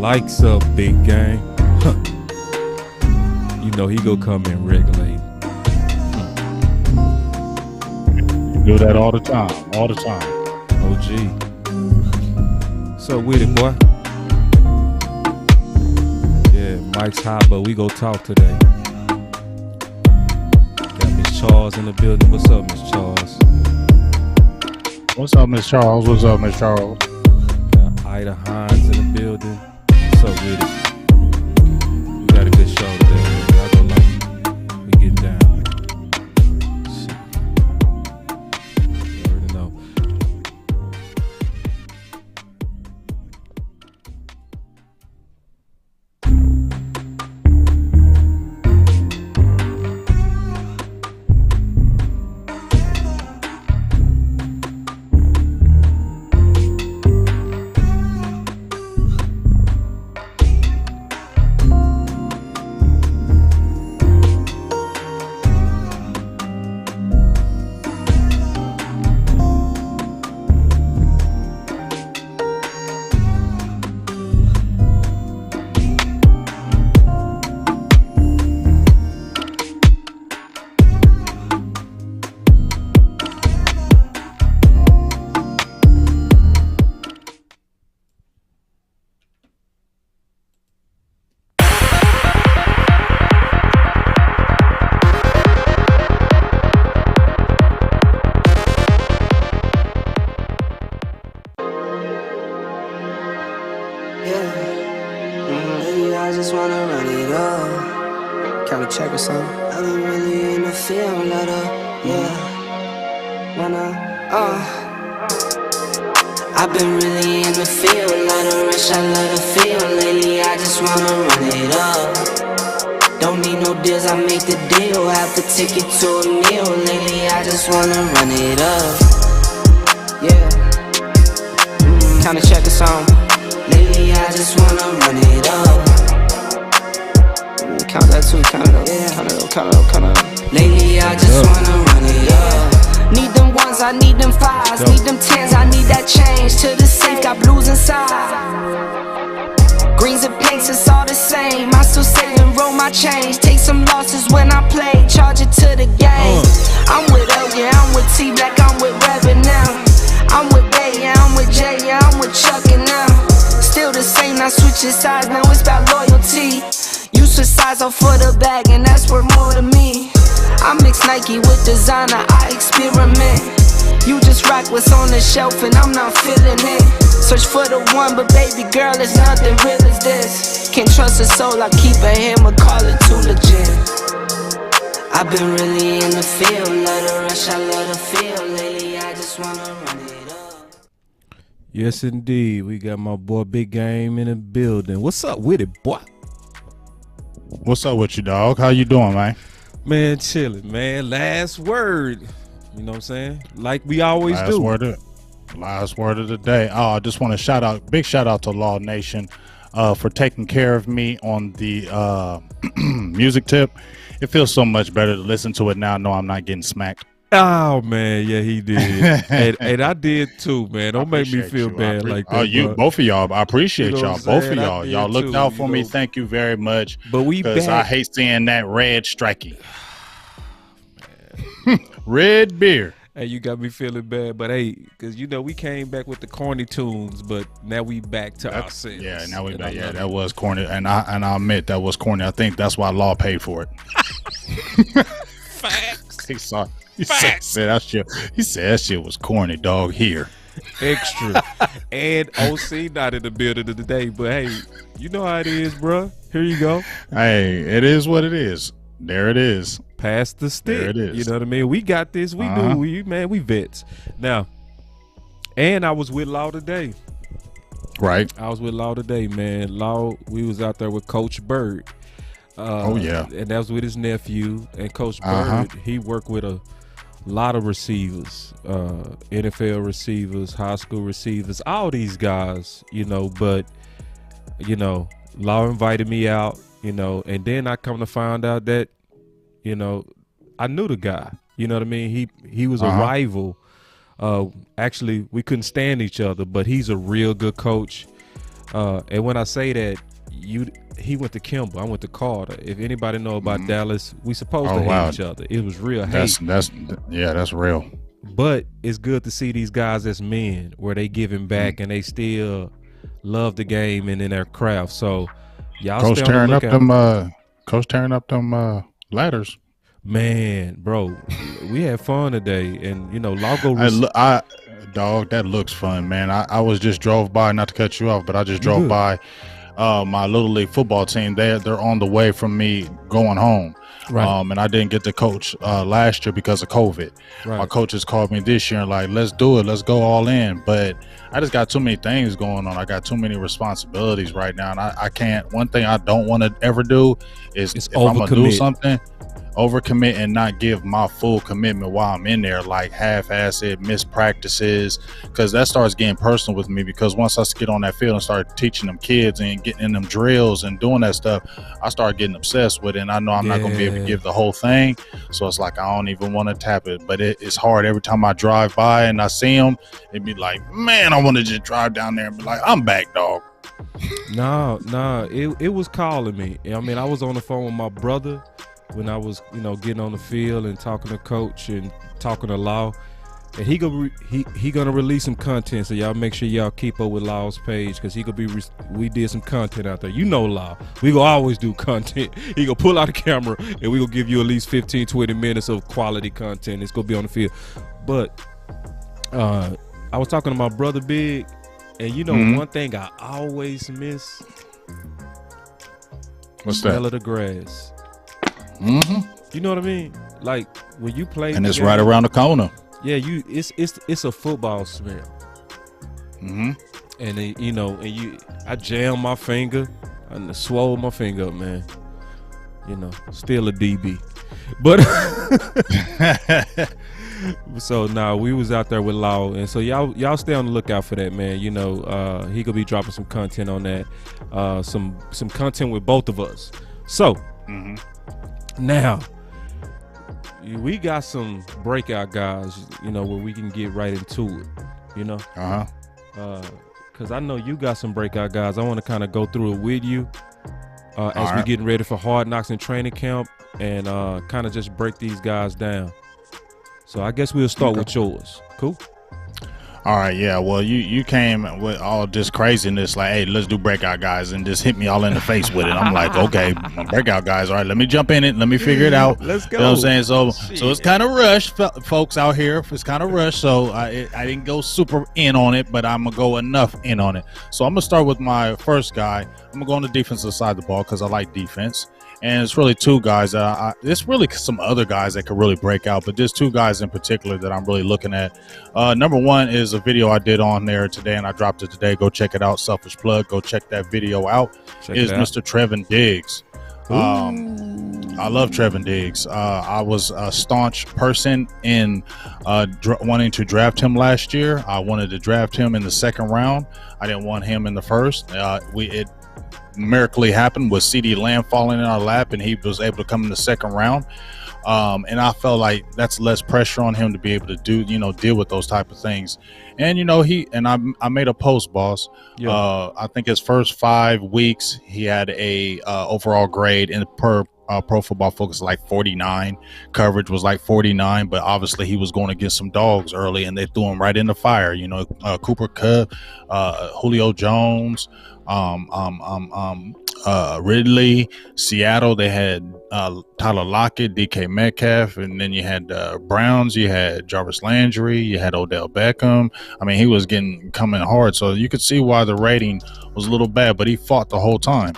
Likes up, big gang. You know he go come in regulate. You do that all the time. OG. So with it, boy. Yeah, Mike's hot, but we go talk today. Got Miss Charles in the building. What's up, Miss Charles? What's up, Miss Charles? Got Ida Hines in the building. What's up with it? We got a good show today, man. Y'all gonna like it. We getting down. Shit. You already know. Take it to a meal lately, I just wanna run it up. Yeah. Kinda check a song. Lately, I just wanna run it up. Count that too, count it up. Yeah. Count it up. Lately, I just wanna run it up. Need them ones, I need them fives. Need them tens, I need that change. To the safe, got blues inside. Greens and pinks, it's all the same. I still save and roll my change. Take some losses when I play, charge it to the game. I'm with L, yeah, I'm with T Black, I'm with Revan now. I'm with Bay, yeah, I'm with J, yeah, I'm with Chuck and now. Still the same, not switching sides, now it's about loyalty. You switch sides off for the bag, and that's worth more to me. I mix Nike with designer, I experiment. You just rock what's on the shelf, and I'm not feeling it. Search for the one, but baby girl, it's nothing real as this. Can't trust a soul, I keep a hammer, call it too legit. I've been really in the field, love the rush, I love the feel. Lately, I just wanna run it up. Yes, indeed. We got my boy Big Game in the building. What's up with it, boy? What's up with you, dog? How you doing, man? Man, chilling, man. Last word. You know what I'm saying? Like we always do. Last word of the day. I just want to big shout out to Law Nation for taking care of me on the music tip. It feels so much better to listen to it now. No, I'm not getting smacked. Oh man, yeah, he did, and I did too, man. Don't make me feel bad like that. Both of y'all, I appreciate y'all. Both of y'all looked too, out for me. Thank you very much. But because I hate seeing that red strikey, red beer. Hey, you got me feeling bad, but hey, because you know we came back with the corny tunes, but now we back to our sense. Yeah, now we back. Yeah, that was corny, and I admit that was corny. I think that's why Law paid for it. Facts. He said that shit. He said that shit was corny, dog. Here, extra, and OC not in the building today, but hey, you know how it is, bro. Here you go. Hey, it is what it is. There it is. Pass the stick. There it is. You know what I mean? We got this. We do. We vets. Now, and I was with Law today. Right. I was with Law today, man. Law, we was out there with Coach Bird. Oh, yeah. And that was with his nephew. And Coach Bird, he worked with a lot of receivers, NFL receivers, high school receivers, all these guys, you know. But, you know, Law invited me out, you know, and then I come to find out that, you know, I knew the guy. You know what I mean? He was a rival. Actually, we couldn't stand each other, but he's a real good coach. And when I say that, he went to Kimball, I went to Carter. If anybody know about Dallas, we supposed to hate each other. It was real hate. That's real. But it's good to see these guys as men, where they giving back and they still love the game and in their craft. So y'all Coach tearing up them ladders. Man, bro, we had fun today, and Lago. Dog, that looks fun, man. I was just drove by, not to cut you off, but I just drove by my little league football team. They're on the way from me going home. Right. And I didn't get to coach last year because of COVID. Right. My coaches called me this year and like, let's do it. Let's go all in. But I just got too many things going on. I got too many responsibilities right now. And I can't. One thing I don't want to ever do is if I'm going to do something, overcommit and not give my full commitment while I'm in there, like half-ass it, miss practices, because that starts getting personal with me. Because once I get on that field and start teaching them kids and getting in them drills and doing that stuff, I start getting obsessed with it, and I know I'm not going to be able to give the whole thing. So it's like I don't even want to tap it, but it's hard every time I drive by and I see them. It'd be like, man, I want to just drive down there and be like, I'm back, dog. No, it was calling me. I mean, I was on the phone with my brother when I was, getting on the field and talking to coach and talking to Law, and he gonna release some content. So y'all make sure y'all keep up with Law's page, because we did some content out there. Law, we gonna always do content. He gonna pull out the camera and we gonna give you at least 15-20 minutes of quality content. It's gonna be on the field. But I was talking to my brother Big, and one thing I always miss. What's smell that? of the grass. Mm-hmm. You know what I mean? Like when you play, and it's right around the corner. Yeah, it's a football smell. Mm-hmm. And I jammed my finger and swole my finger up, man. Still a DB, but so now we was out there with Law, and so y'all stay on the lookout for that, man. He gonna be dropping some content on that, some content with both of us. So. Mm-hmm. Now, we got some breakout guys, where we can get right into it, because I know you got some breakout guys. I want to kind of go through it with you as we're getting ready for Hard Knocks and training camp, and kind of just break these guys down. So I guess we'll start with yours. Cool? All right, yeah. Well, you came with all this craziness, like, hey, let's do breakout guys, and just hit me all in the face with it. I'm like, okay, breakout guys. All right, let me jump in it. Let me figure it out. Let's go. You know what I'm saying? So it's kind of rushed, folks out here. It's kind of rushed. So I didn't go super in on it, but I'm gonna go enough in on it. So I'm gonna start with my first guy. I'm gonna go on the defensive side of the ball because I like defense. And it's really two guys. There's really some other guys that could really break out, but there's two guys in particular that I'm really looking at. Number one is a video I did on there today, and I dropped it today. Go check it out. Selfish plug. Go check that video out. Is Mr. Trevon Diggs. I love Trevon Diggs. I was a staunch person in wanting to draft him last year. I wanted to draft him in the second round. I didn't want him in the first. It miraculously happened with CeeDee Lamb falling in our lap, and he was able to come in the second round. And I felt like that's less pressure on him to be able to deal with those type of things. And I made a post, boss. Yeah. I think his first 5 weeks he had a overall grade in per Pro Football Focus like 49. Coverage was like 49, but obviously he was going against some dogs early, and they threw him right in the fire. Cooper Kupp, Julio Jones, Ridley, Seattle. They had Tyler Lockett, DK Metcalf, and then you had Browns. You had Jarvis Landry. You had Odell Beckham. I mean, he was coming hard, so you could see why the rating was a little bad, but he fought the whole time.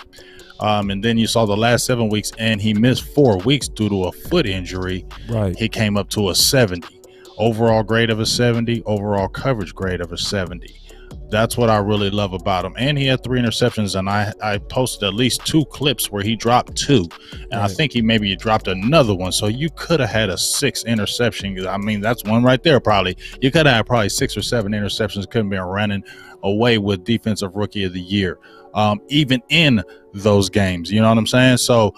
And then you saw the last 7 weeks, and he missed 4 weeks due to a foot injury. Right. He came up to a 70. Overall grade of a 70. Overall coverage grade of a 70. That's what I really love about him. And he had 3 interceptions, and I posted at least 2 clips where he dropped 2. And right. I think he maybe dropped another one. So you could have had a 6 interception. I mean, that's one right there probably. You could have had probably 6 or 7 interceptions. Couldn't be running away with Defensive Rookie of the Year. Even in those games, you know what I'm saying? So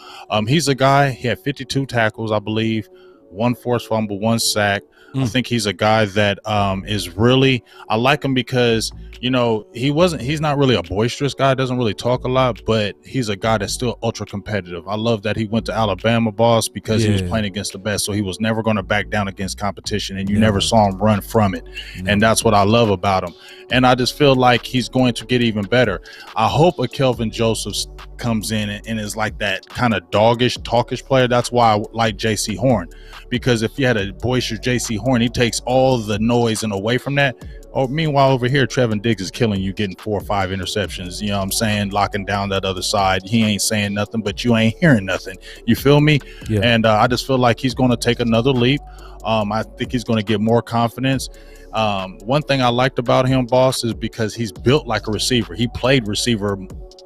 he's a guy, he had 52 tackles, I believe, 1 forced fumble, 1 sack. I think he's a guy that is really, I like him because, you know, he's not really a boisterous guy, doesn't really talk a lot, but he's a guy that's still ultra competitive. I love that he went to Alabama, boss, because he was playing against the best, so he was never going to back down against competition, and you never saw him run from it. And that's what I love about him. And I just feel like he's going to get even better. I hope a Kelvin Josephs comes in and is like that kind of doggish, talkish player. That's why I like J.C. Horn, because if you had a boisterous J.C. Horn, he takes all the noise and away from that. Oh, meanwhile, over here, Trevon Diggs is killing you, getting 4 or 5 interceptions. You know what I'm saying? Locking down that other side. He ain't saying nothing, but you ain't hearing nothing. You feel me? Yeah. And I just feel like he's going to take another leap. I think he's going to get more confidence. One thing I liked about him, boss, is because he's built like a receiver. He played receiver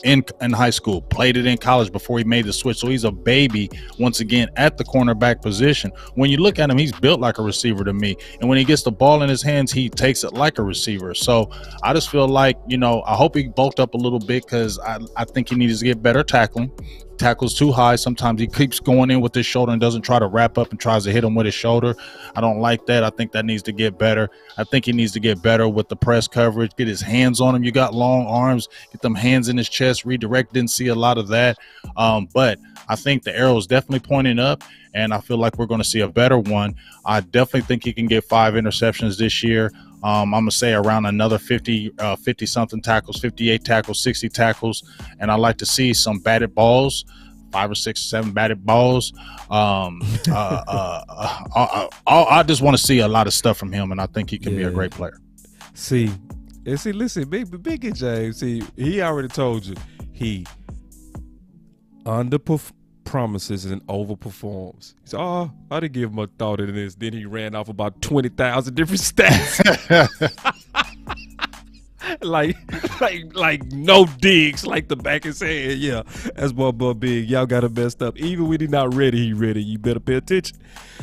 in high school, played it in college before he made the switch. So he's a baby once again at the cornerback position. When you look at him, he's built like a receiver to me. And when he gets the ball in his hands, he takes it like a receiver. So I just feel like, you know, I hope he bulked up a little bit, because I think he needs to get better tackling. Tackles too high. Sometimes he keeps going in with his shoulder and doesn't try to wrap up and tries to hit him with his shoulder. I don't like that. I think that needs to get better. I think he needs to get better with the press coverage, get his hands on him. You got long arms, get them hands in his chest, redirect. Didn't see a lot of that. But I think the arrow is definitely pointing up, and I feel like we're going to see a better one. I definitely think he can get 5 interceptions this year. I'm going to say around another 50-something tackles, 58 tackles, 60 tackles. And I like to see some batted balls, 5 or 6 or 7 batted balls. I just want to see a lot of stuff from him, and I think he can be a great player. Listen, Big James, he already told you he promises and overperforms. He said, I didn't give him a thought in this. Then he ran off about 20,000 different stats. like no digs, like the back is saying, yeah, that's what Big. Y'all got him messed up. Even when he's not ready, he ready. You better pay attention.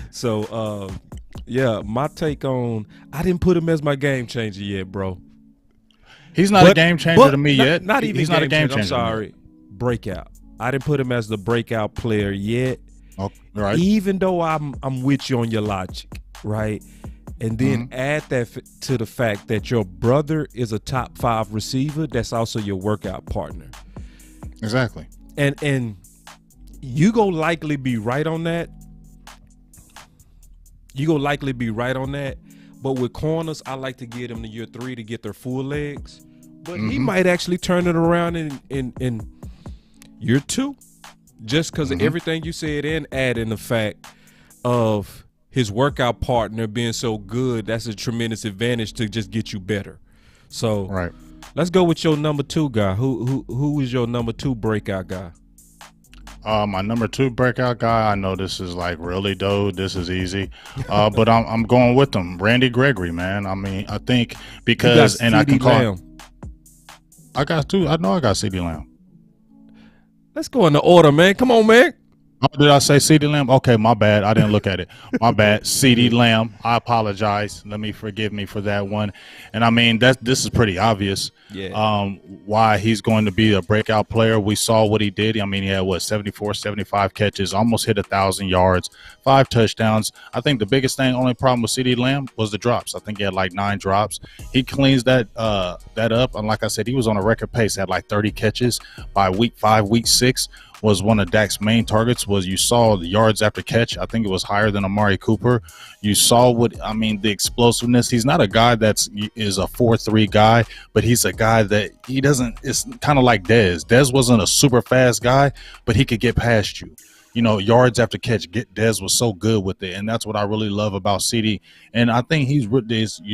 So, my take on, I didn't put him as my game changer yet, bro. He's not a game changer to me yet. Not even he's not a game changer. I'm sorry. Breakout. I didn't put him as the breakout player yet. Oh, right. Even though I'm with you on your logic, right? And then add that to the fact that your brother is a top 5 receiver. That's also your workout partner. Exactly. And you gonna likely be right on that. But with corners, I like to get them to year 3 to get their full legs. But he might actually turn it around in year 2, just because of everything you said, and add in the fact of his workout partner being so good. That's a tremendous advantage to just get you better. So let's go with your number 2 guy. Who is your number 2 breakout guy? My number 2 breakout guy, I know this is like really dope. This is easy, but I'm going with him, Randy Gregory, man. I mean, I think because, and I can call him. I got 2. I know I got CeeDee Lamb. Let's go in the order, man. Come on, man. Oh, did I say CeeDee Lamb? Okay, my bad. I didn't look at it. My bad. CeeDee Lamb. I apologize. Forgive me for that one. And I mean, this is pretty obvious. Yeah. Why he's going to be a breakout player. We saw what he did. I mean, he had 74, 75 catches, almost hit 1,000 yards, 5 touchdowns. I think the biggest thing, only problem with CeeDee Lamb was the drops. I think he had like 9 drops. He cleans that up. And like I said, he was on a record pace, had like 30 catches by week 5, week 6. Was one of Dak's main targets. Was you saw the yards after catch. I think it was higher than Amari Cooper. You saw the explosiveness. He's not a guy is a 4.3 guy, but he's a guy that he doesn't. It's kind of like Dez. Dez wasn't a super fast guy, but he could get past you. You know, yards after catch. Dez was so good with it, and that's what I really love about CeeDee. And I think you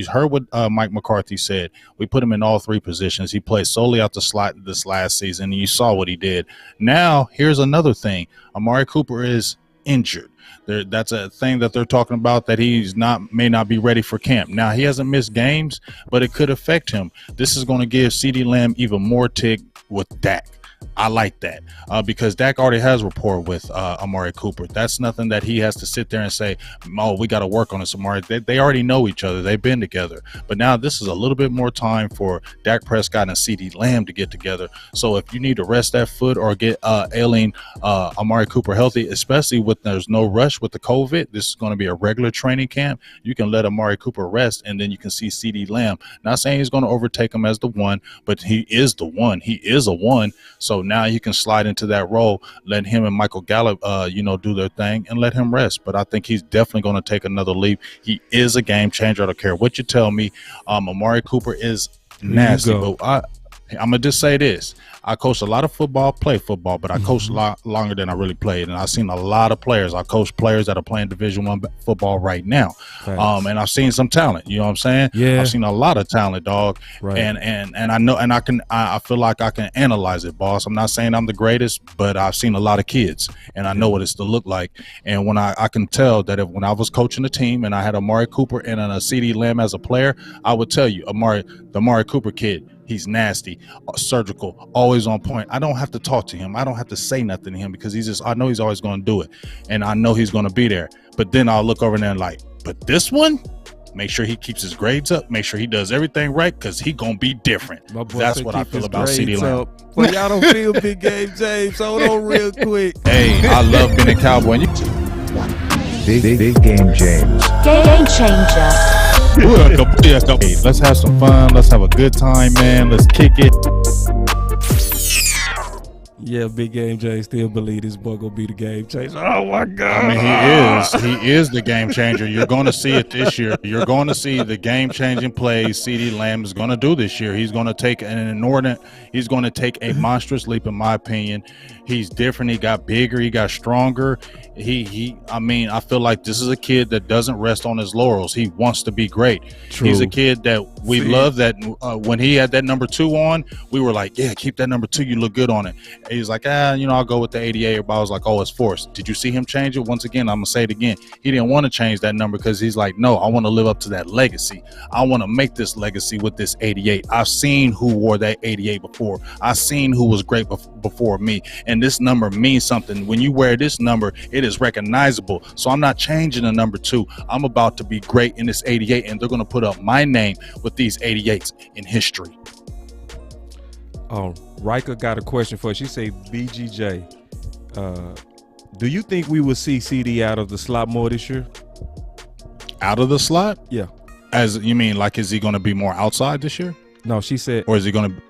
heard what Mike McCarthy said. We put him in all 3 positions. He played solely out the slot this last season, and you saw what he did. Now, here's another thing. Amari Cooper is injured. That's a thing that they're talking about, that may not be ready for camp. Now, he hasn't missed games, but it could affect him. This is going to give CeeDee Lamb even more tick with Dak. I like that because Dak already has rapport with Amari Cooper. That's nothing that he has to sit there and say, oh, we got to work on this, Amari. They already know each other. They've been together. But now this is a little bit more time for Dak Prescott and CeeDee Lamb to get together. So if you need to rest that foot or get ailing Amari Cooper healthy, especially with there's no rush with the COVID, this is going to be a regular training camp. You can let Amari Cooper rest, and then you can see CeeDee Lamb. Not saying he's going to overtake him as the one, but he is the one. He is a one. So now you can slide into that role, let him and Michael Gallup, do their thing and let him rest. But I think he's definitely going to take another leap. He is a game changer. I don't care what you tell me. Amari Cooper is nasty, but I'm gonna just say this. I coached a lot of football, play football, but I coached a lot longer than I really played. And I've seen a lot of players. I coach players that are playing Division I football right now. And I've seen some talent. You know what I'm saying? Yeah. I've seen a lot of talent, dog. Right. And I know, and I feel like I can analyze it, boss. I'm not saying I'm the greatest, but I've seen a lot of kids and I know what it's to look like. And when I can tell that when I was coaching the team and I had Amari Cooper and a CeeDee Lamb as a player, I would tell you, the Amari Cooper kid, he's nasty, surgical, always on point. I don't have to talk to him. I don't have to say nothing to him because I know he's always going to do it. And I know he's going to be there. But then I'll look over there and like, but this one, make sure he keeps his grades up. Make sure he does everything right because he going to be different. That's what I feel about CeeDee Lamb. But y'all don't feel Big Game James. Hold on real quick. Hey, I love being a Cowboy. Big Game James. Game changer. Let's have some fun. Let's have a good time, man. Let's kick it. Yeah, Big Game James still believe this boy gonna be the game changer. Oh my God! I mean, he is the game changer. You're going to see it this year. You're going to see the game changing plays CeeDee Lamb is going to do this year. He's going to take an inordinate. He's going to take a monstrous leap, in my opinion. He's different. He got bigger. He got stronger. I feel like this is a kid that doesn't rest on his laurels. He wants to be great. True. He's a kid that we love that when he had that number 2 on, we were like, yeah, keep that number 2. You look good on it. And he's like, I'll go with the 88. Everybody was like, oh, it's forced. Did you see him change it? Once again, I'm going to say it again. He didn't want to change that number because he's like, no, I want to live up to that legacy. I want to make this legacy with this 88. I've seen who wore that 88 before. I've seen who was great before me. And this number means something. When you wear this number, it is recognizable. So I'm not changing the number 2. I'm about to be great in this 88, and they're going to put up my name with these 88s in history. Oh, Rika got a question for you. She say, BGJ, do you think we will see CeeDee out of the slot more this year? Out of the slot? Yeah. As you mean, like, is he going to be more outside this year? No, she said. Or is he going to?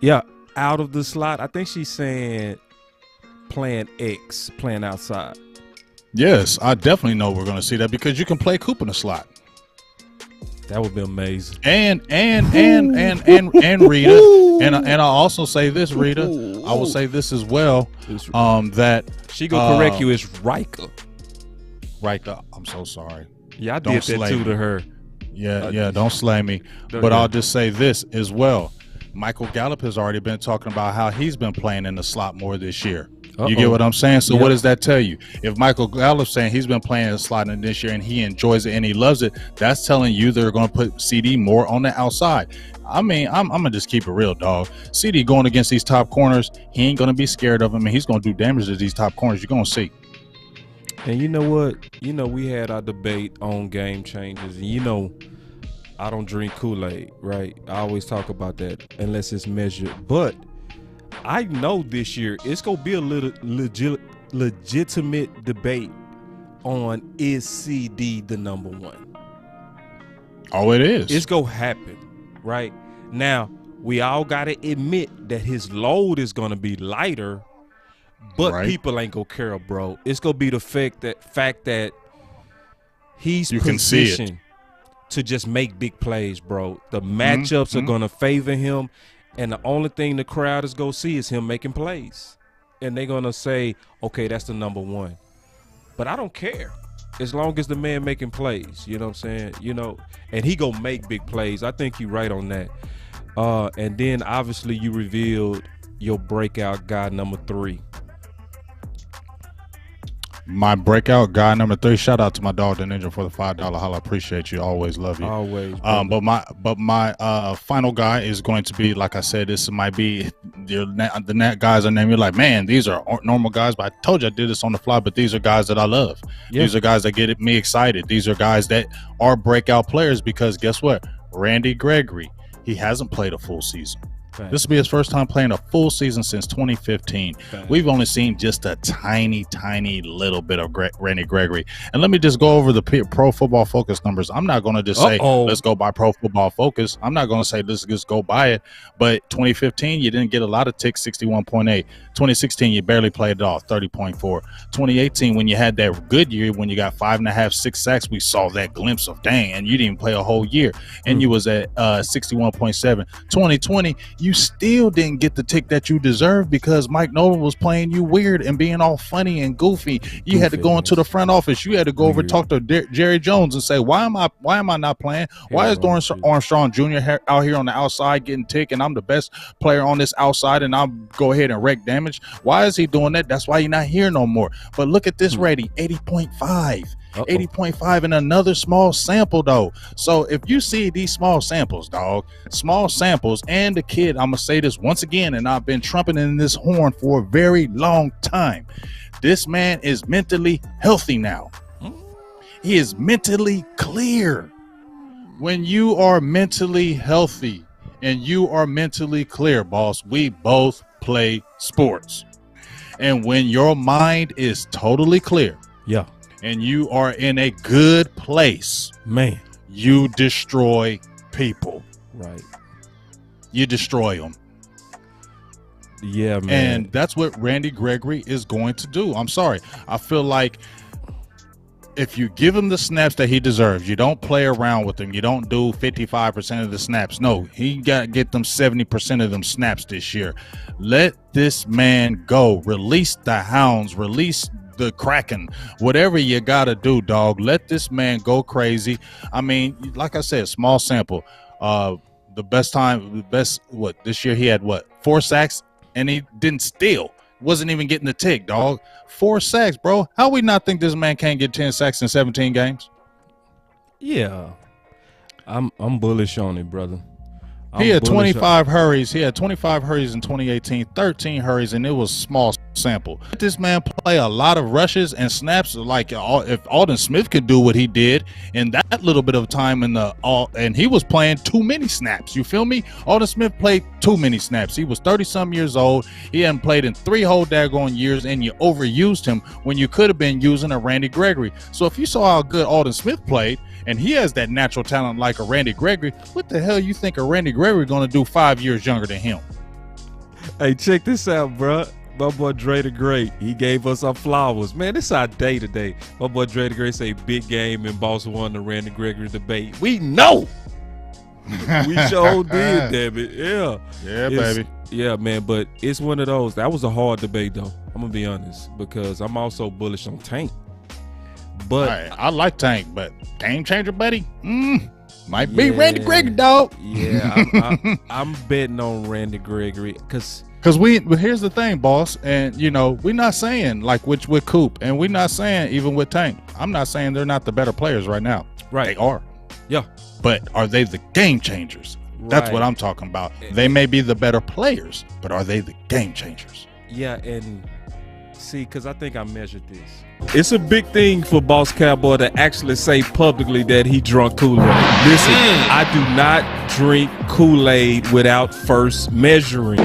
Yeah, out of the slot. I think she's saying playing outside. Yes, I definitely know we're going to see that because you can play Coop in the slot. That would be amazing. And Rita, and I'll also say this, Rita. I will say this as well. That she gonna correct you. It's Rika. Rika, I'm so sorry. Yeah, I did that too to her. Yeah, don't slay me. But I'll just say this as well. Michael Gallup has already been talking about how he's been playing in the slot more this year. You get what I'm saying? So what does that tell you? If Michael Gallup's saying he's been playing the slot in this year and he enjoys it and he loves it, that's telling you they're going to put CeeDee more on the outside. I mean, I'm going to just keep it real, dog. CeeDee going against these top corners, he ain't going to be scared of him, and he's going to do damage to these top corners. You're going to see. And you know what? We had our debate on game changes, and I don't drink Kool-Aid, right? I always talk about that unless it's measured. But I know this year it's going to be a little legitimate debate on is CeeDee the number 1. Oh, it is. It's going to happen, right? Now, we all got to admit that his load is going to be lighter, but people ain't going to care, bro. It's going to be the fact that he's positioned to just make big plays, bro. The matchups are going to favor him. And the only thing the crowd is going to see is him making plays. And they're going to say, okay, that's the number 1. But I don't care. As long as the man making plays, you know what I'm saying? And he going to make big plays. I think you're right on that. And then, obviously, you revealed your breakout guy number 3. My breakout guy number 3. Shout out to my dog the Ninja for the $5 holla. Appreciate you. Always love you. Always. But my final guy is going to be, like I said, this might be the guys I name. You're like, man, these are normal guys. But I told you I did this on the fly. But these are guys that I love. Yeah. These are guys that get me excited. These are guys that are breakout players because guess what? Randy Gregory, he hasn't played a full season. Right. This will be his first time playing a full season since 2015. Right. We've only seen just a tiny little bit of Randy Gregory. And let me just go over the Pro Football Focus numbers. I'm not going to just say, let's go by Pro Football Focus. I'm not going to say, let's just go by it. But 2015, you didn't get a lot of ticks, 61.8. 2016, you barely played it off, 30.4. 2018, when you had that good year, when you got 5.5, 6 sacks, we saw that glimpse of, dang, and you didn't even play a whole year. And you was at 61.7. 2020, you still didn't get the tick that you deserved because Mike Nolan was playing you weird and being all funny and goofy. You had to go into the front office. You had to go over and talk to Jerry Jones and say, why am I not playing? Why is Dorrance Armstrong Jr. out here on the outside getting tick and I'm the best player on this outside and I'll go ahead and wreak damage? Why is he doing that? That's why you're not here no more. But look at this rating, 80.5. 80.5 in another small sample though. So if you see these small samples, and the kid, I'm gonna say this once again, and I've been trumpeting this horn for a very long time. This man is mentally healthy now. He is mentally clear. When you are mentally healthy and you are mentally clear, boss, we both play sports. And when your mind is totally clear, yeah, and you are in a good place, man, you destroy people. Right. You destroy them. Yeah, man. And that's what Randy Gregory is going to do. I'm sorry. I feel like if you give him the snaps that he deserves, you don't play around with him. You don't do 55% of the snaps. No, he got to get them 70% of them snaps this year. Let this man go. Release the hounds. Release the Kraken. Whatever you got to do, dog. Let this man go crazy. I mean, like I said, small sample. This year he had 4 sacks and he didn't steal. Wasn't even getting the tick, dog. 4 sacks, bro. How we not think this man can't get 10 sacks in 17 games? Yeah. I'm bullish on it, brother. He had 25 hurries. He had 25 hurries in 2018, 13 hurries, and it was small sample. Let this man play a lot of rushes and snaps. Like if Aldon Smith could do what he did in that little bit of time and he was playing too many snaps. You feel me? Aldon Smith played too many snaps. He was 30-some years old. He hadn't played in 3 whole daggone years, and you overused him when you could have been using a Randy Gregory. So if you saw how good Aldon Smith played, and he has that natural talent like a Randy Gregory, what the hell you think a Randy Gregory going to do 5 years younger than him? Hey, check this out, bro. My boy Dre the Great, he gave us our flowers. Man, this is our day today. My boy Dre the Great say big game and Boss won the Randy Gregory debate. We know. We sure did, damn it. Yeah. Yeah, baby. Yeah, man, but it's one of those. That was a hard debate, though. I'm going to be honest, because I'm also bullish on Tank. But I like Tank, but game changer, buddy. Might be Randy Gregory, dog. Yeah, I'm betting on Randy Gregory because here's the thing, boss, and we're not saying like with Coop, and we're not saying even with Tank. I'm not saying they're not the better players right now. Right, they are. Yeah, but are they the game changers? Right. That's what I'm talking about. They may be the better players, but are they the game changers? Yeah, and see, because I think I measured this. It's a big thing for Boss Cowboy to actually say publicly that he drunk Kool-Aid. Listen, I do not drink Kool-Aid without first measuring.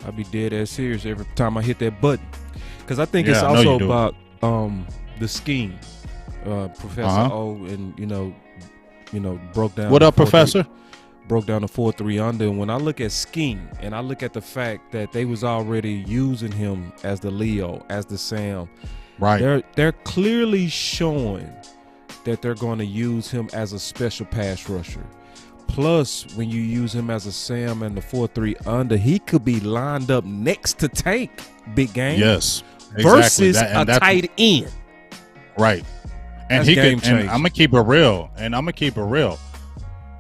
I'll be dead ass serious every time I hit that button. Because I think it's also about the scheme. Professor O and, broke down. What up, Professor? Broke down the 4-3 under, and when I look at scheme and I look at the fact that they was already using him as the Leo, as the Sam, right? They're clearly showing that they're going to use him as a special pass rusher. Plus, when you use him as a Sam and the 4-3 under, he could be lined up next to Tank, big game. Yes, exactly. Versus a tight end. Right, and he could. And I'm gonna keep it real.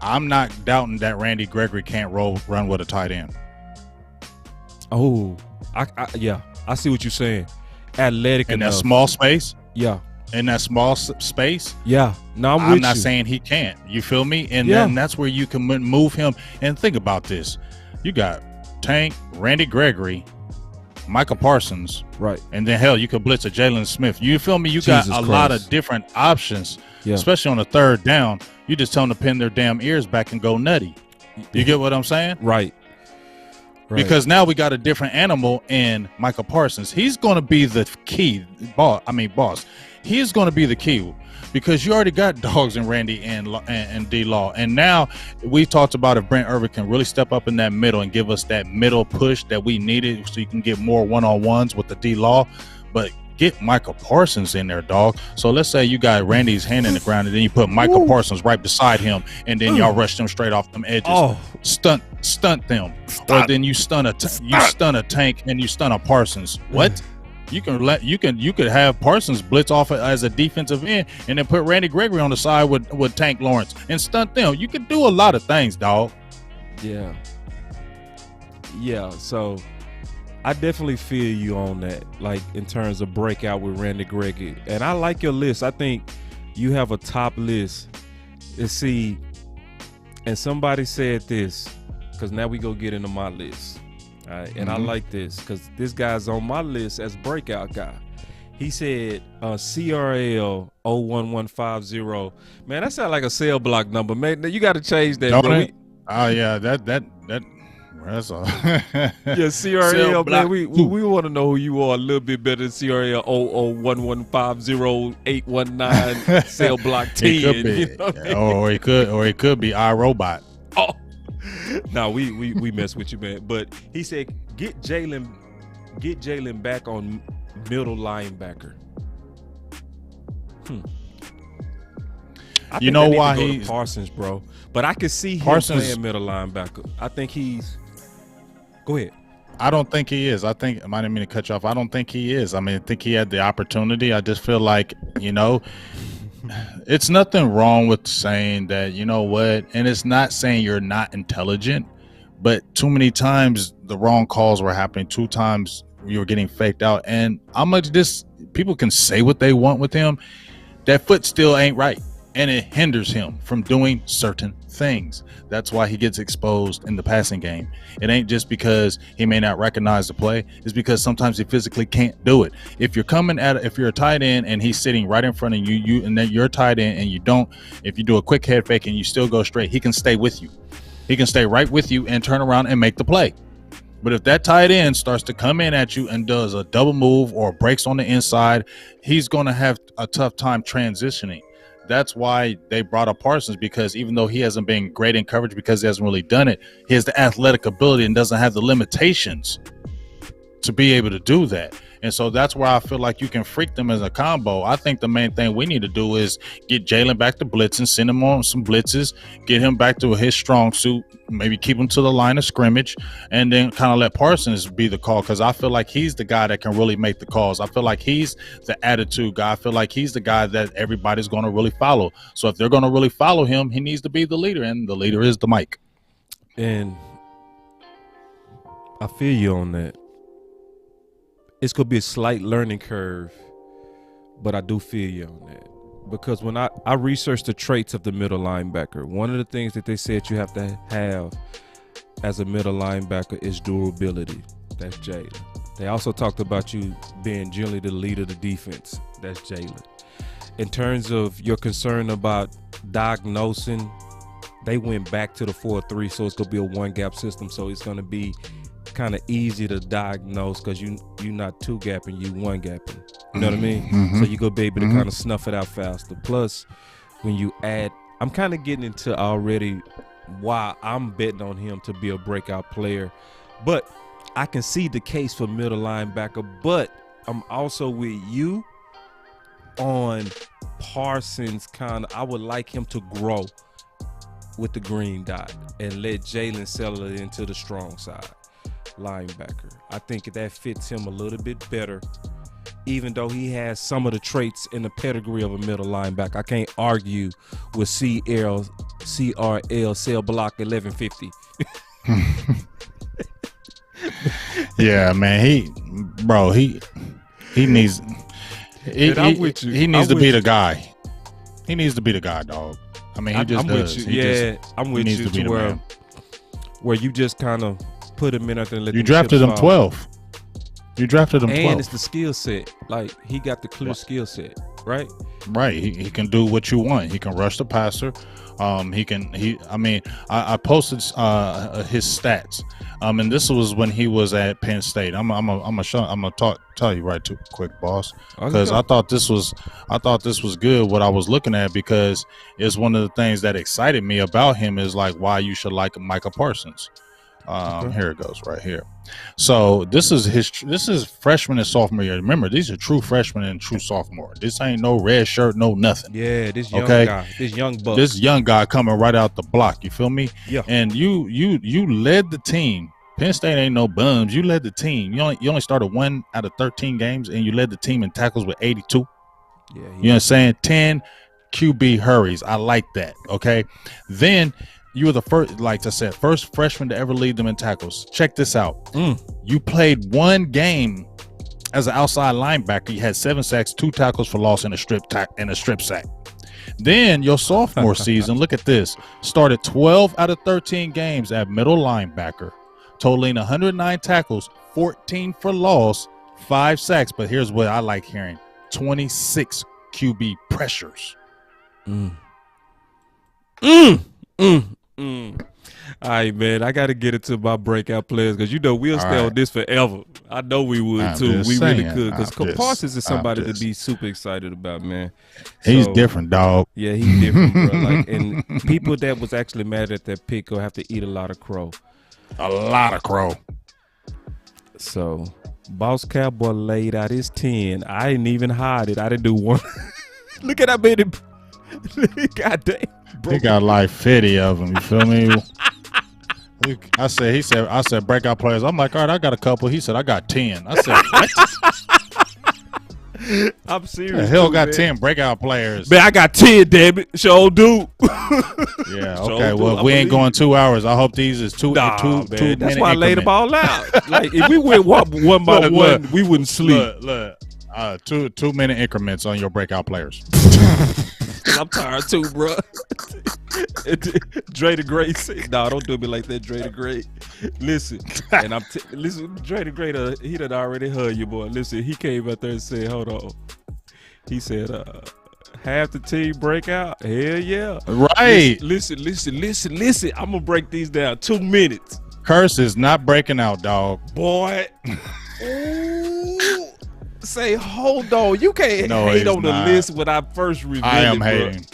I'm not doubting that Randy Gregory can't run with a tight end. Oh, I see what you're saying. Athletic in enough. that small space. Yeah. In that small space. Yeah. No, I'm not saying he can't. You feel me? And then that's where you can move him. And think about this. You got Tank, Randy Gregory, Micah Parsons. Right. And then, hell, you could blitz a Jalen Smith. You feel me? You got a lot of different options, especially on the third down. You just tell them to pin their damn ears back and go nutty. You get what I'm saying? Right. Because now we got a different animal in Micah Parsons. He's going to be the key boss. He's going to be the key because you already got dogs in Randy and D-Law. And now we talked about if Brent Urban can really step up in that middle and give us that middle push that we needed so you can get more one-on-ones with the D-Law. But get Micah Parsons in there, dog. So let's say you got Randy's hand in the ground and then you put Micah Parsons right beside him and then y'all rush them straight off them edges. Stunt them. Or then you stun a Tank and you stun a Parsons. What? You could have Parsons blitz off as a defensive end and then put Randy Gregory on the side with Tank Lawrence and stunt them. You could do a lot of things, dog. Yeah. So I definitely feel you on that, like in terms of breakout with Randy Gregory. And I like your list. I think you have a top list. And somebody said this, because now we go get into my list. All right, and I like this because this guy's on my list as breakout guy. He said CRL 01150. Man, that sounds like a cell block number. Man, you got to change that, bro. Oh yeah, that's all. Yeah, CRL, man. We want to know who you are a little bit better than CRL 001150819 cell block 10. You know or it could be iRobot. Oh. No, we mess with you, man. But he said get Jalen back on middle linebacker. You know why he's Parsons, bro? But I could see him playing middle linebacker. I think he's. Go ahead. I don't think he is. I didn't mean to cut you off. I don't think he is. I mean, I think he had the opportunity. I just feel like, it's nothing wrong with saying that, you know what, and it's not saying you're not intelligent, but too many times the wrong calls were happening. 2 times you were getting faked out. And how much people can say what they want with him, that foot still ain't right. And it hinders him from doing certain things. That's why he gets exposed in the passing game. It ain't just because he may not recognize the play. It's because sometimes he physically can't do it. If you're a tight end and he's sitting right in front of you and then you're tight end and if you do a quick head fake and you still go straight, he can stay with you. He can stay right with you and turn around and make the play. But if that tight end starts to come in at you and does a double move or breaks on the inside, he's going to have a tough time transitioning. That's why they brought up Parsons, because even though he hasn't been great in coverage because he hasn't really done it, he has the athletic ability and doesn't have the limitations to be able to do that. And so that's where I feel like you can freak them as a combo. I think the main thing we need to do is get Jalen back to blitzing, send him on some blitzes, get him back to his strong suit, maybe keep him to the line of scrimmage, and then kind of let Parsons be the call, because I feel like he's the guy that can really make the calls. I feel like he's the attitude guy. I feel like he's the guy that everybody's going to really follow. So if they're going to really follow him, he needs to be the leader, and the leader is the Mike. And I feel you on that. It's going to be a slight learning curve, but I do feel you on that. Because when I researched the traits of the middle linebacker, one of the things that they said you have to have as a middle linebacker is durability. That's Jalen. They also talked about you being generally the leader of the defense. That's Jalen. In terms of your concern about diagnosing, they went back to the 4-3, so it's going to be a one-gap system, so it's going to be kind of easy to diagnose because you're not two gapping, you one gapping. You know what I mean? Mm-hmm. So you go be able to kind of snuff it out faster. Plus, when you add, I'm kind of getting into already why I'm betting on him to be a breakout player. But I can see the case for middle linebacker, but I'm also with you on Parsons. I would like him to grow with the green dot and let Jalen settle it into the strong side linebacker. I think that fits him a little bit better, even though he has some of the traits in the pedigree of a middle linebacker. I can't argue with CRL cell block 1150. Yeah, man. He needs. He needs to be the guy. He needs to be the guy, dog. I mean, he just does. With you. I'm with you to where you just kind of put him in there and let you drafted him 12. You drafted him 12. And it's the skill set. Like, he got the clear skill set, right? Right. He can do what you want. He can rush the passer. I posted his stats. And this was when he was at Penn State. I'm gonna tell you right too quick, boss, because I thought this was good what I was looking at, because it's one of the things that excited me about him is like why you should like Micah Parsons. Here it goes right here. So this is freshman and sophomore year. Remember, these are true freshmen and true sophomore. This ain't no red shirt, no nothing. Yeah, this young guy, this young guy coming right out the block. You feel me? Yeah. And you led the team. Penn State ain't no bums. You led the team. You only started 1 out of 13 games, and you led the team in tackles with 82. Yeah. You know what I'm saying? 10 QB hurries. I like that. Okay. Then you were the first, like I said, first freshman to ever lead them in tackles. Check this out. You played 1 game as an outside linebacker. You had 7 sacks, 2 tackles for loss, and a strip sack. Then your sophomore season, look at this, started 12 out of 13 games at middle linebacker, totaling 109 tackles, 14 for loss, 5 sacks. But here's what I like hearing: 26 QB pressures. All right, man. I got to get into my breakout players because we'll stay on this forever. I know we would too. We really could, because Parsons is somebody to be super excited about, man. He's different, dog. Yeah, he's different, bro. Like, and people that was actually mad at that pick will have to eat a lot of crow. A lot of crow. So, Boss Cowboy laid out his 10. I didn't even hide it. I didn't do one. Look at how many. Goddamn. He got like 50 of them. You feel me? I said breakout players. I'm like, all right, I got a couple. He said, I got 10. I said, what? I'm serious. Hell got 10 breakout players. Man, I got 10, damn it. Sure do. Yeah, okay. Well, if we ain't going 2 hours, I hope these is two man. That's That's why I laid them all out. Like, if we went one by one, we wouldn't sleep. Look. 2-minute increments on your breakout players. I'm tired too, bro. Dre the Great said, "No, don't do me like that, Dre the Great." Listen, and listen, Dre the Great, he done already heard you, boy. Listen, he came out there and said, "Hold on." He said, "Half the team break out." Hell yeah, right. Listen. I'm gonna break these down. 2 minutes. Curse is not breaking out, dog. Boy. Ooh. Say, hold on. You can't hate on the list when I first revealed it. I am hating.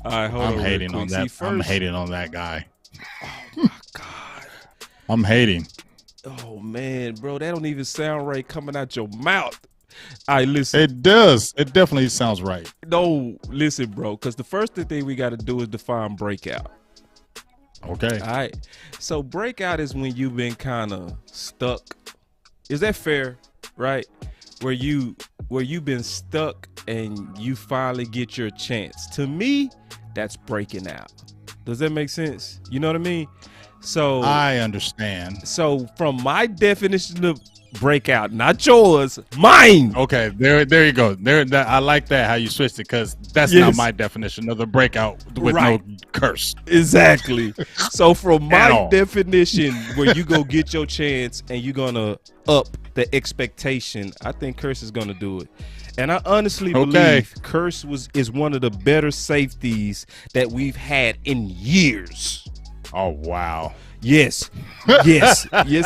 All right, hold on. I'm hating on that. I'm hating on that guy. Oh my God. I'm hating. Oh man, bro, that don't even sound right coming out your mouth. All right, listen. It does. It definitely sounds right. No, listen, bro, because the first thing we got to do is define breakout. Okay. All right. So breakout is when you've been kind of stuck. Is that fair? Right? Where you've been stuck and you finally get your chance. To me, that's breaking out. Does that make sense? You know what I mean? So I understand. So from my definition of breakout, not yours, mine. Okay, there you go. I like that how you switched it, because that's not my definition of the breakout with no curse. Exactly. So from my definition, where you go get your chance and you're gonna up the expectation, I think Curse is gonna do it. And I honestly believe Curse is one of the better safeties that we've had in years. Oh wow. Yes.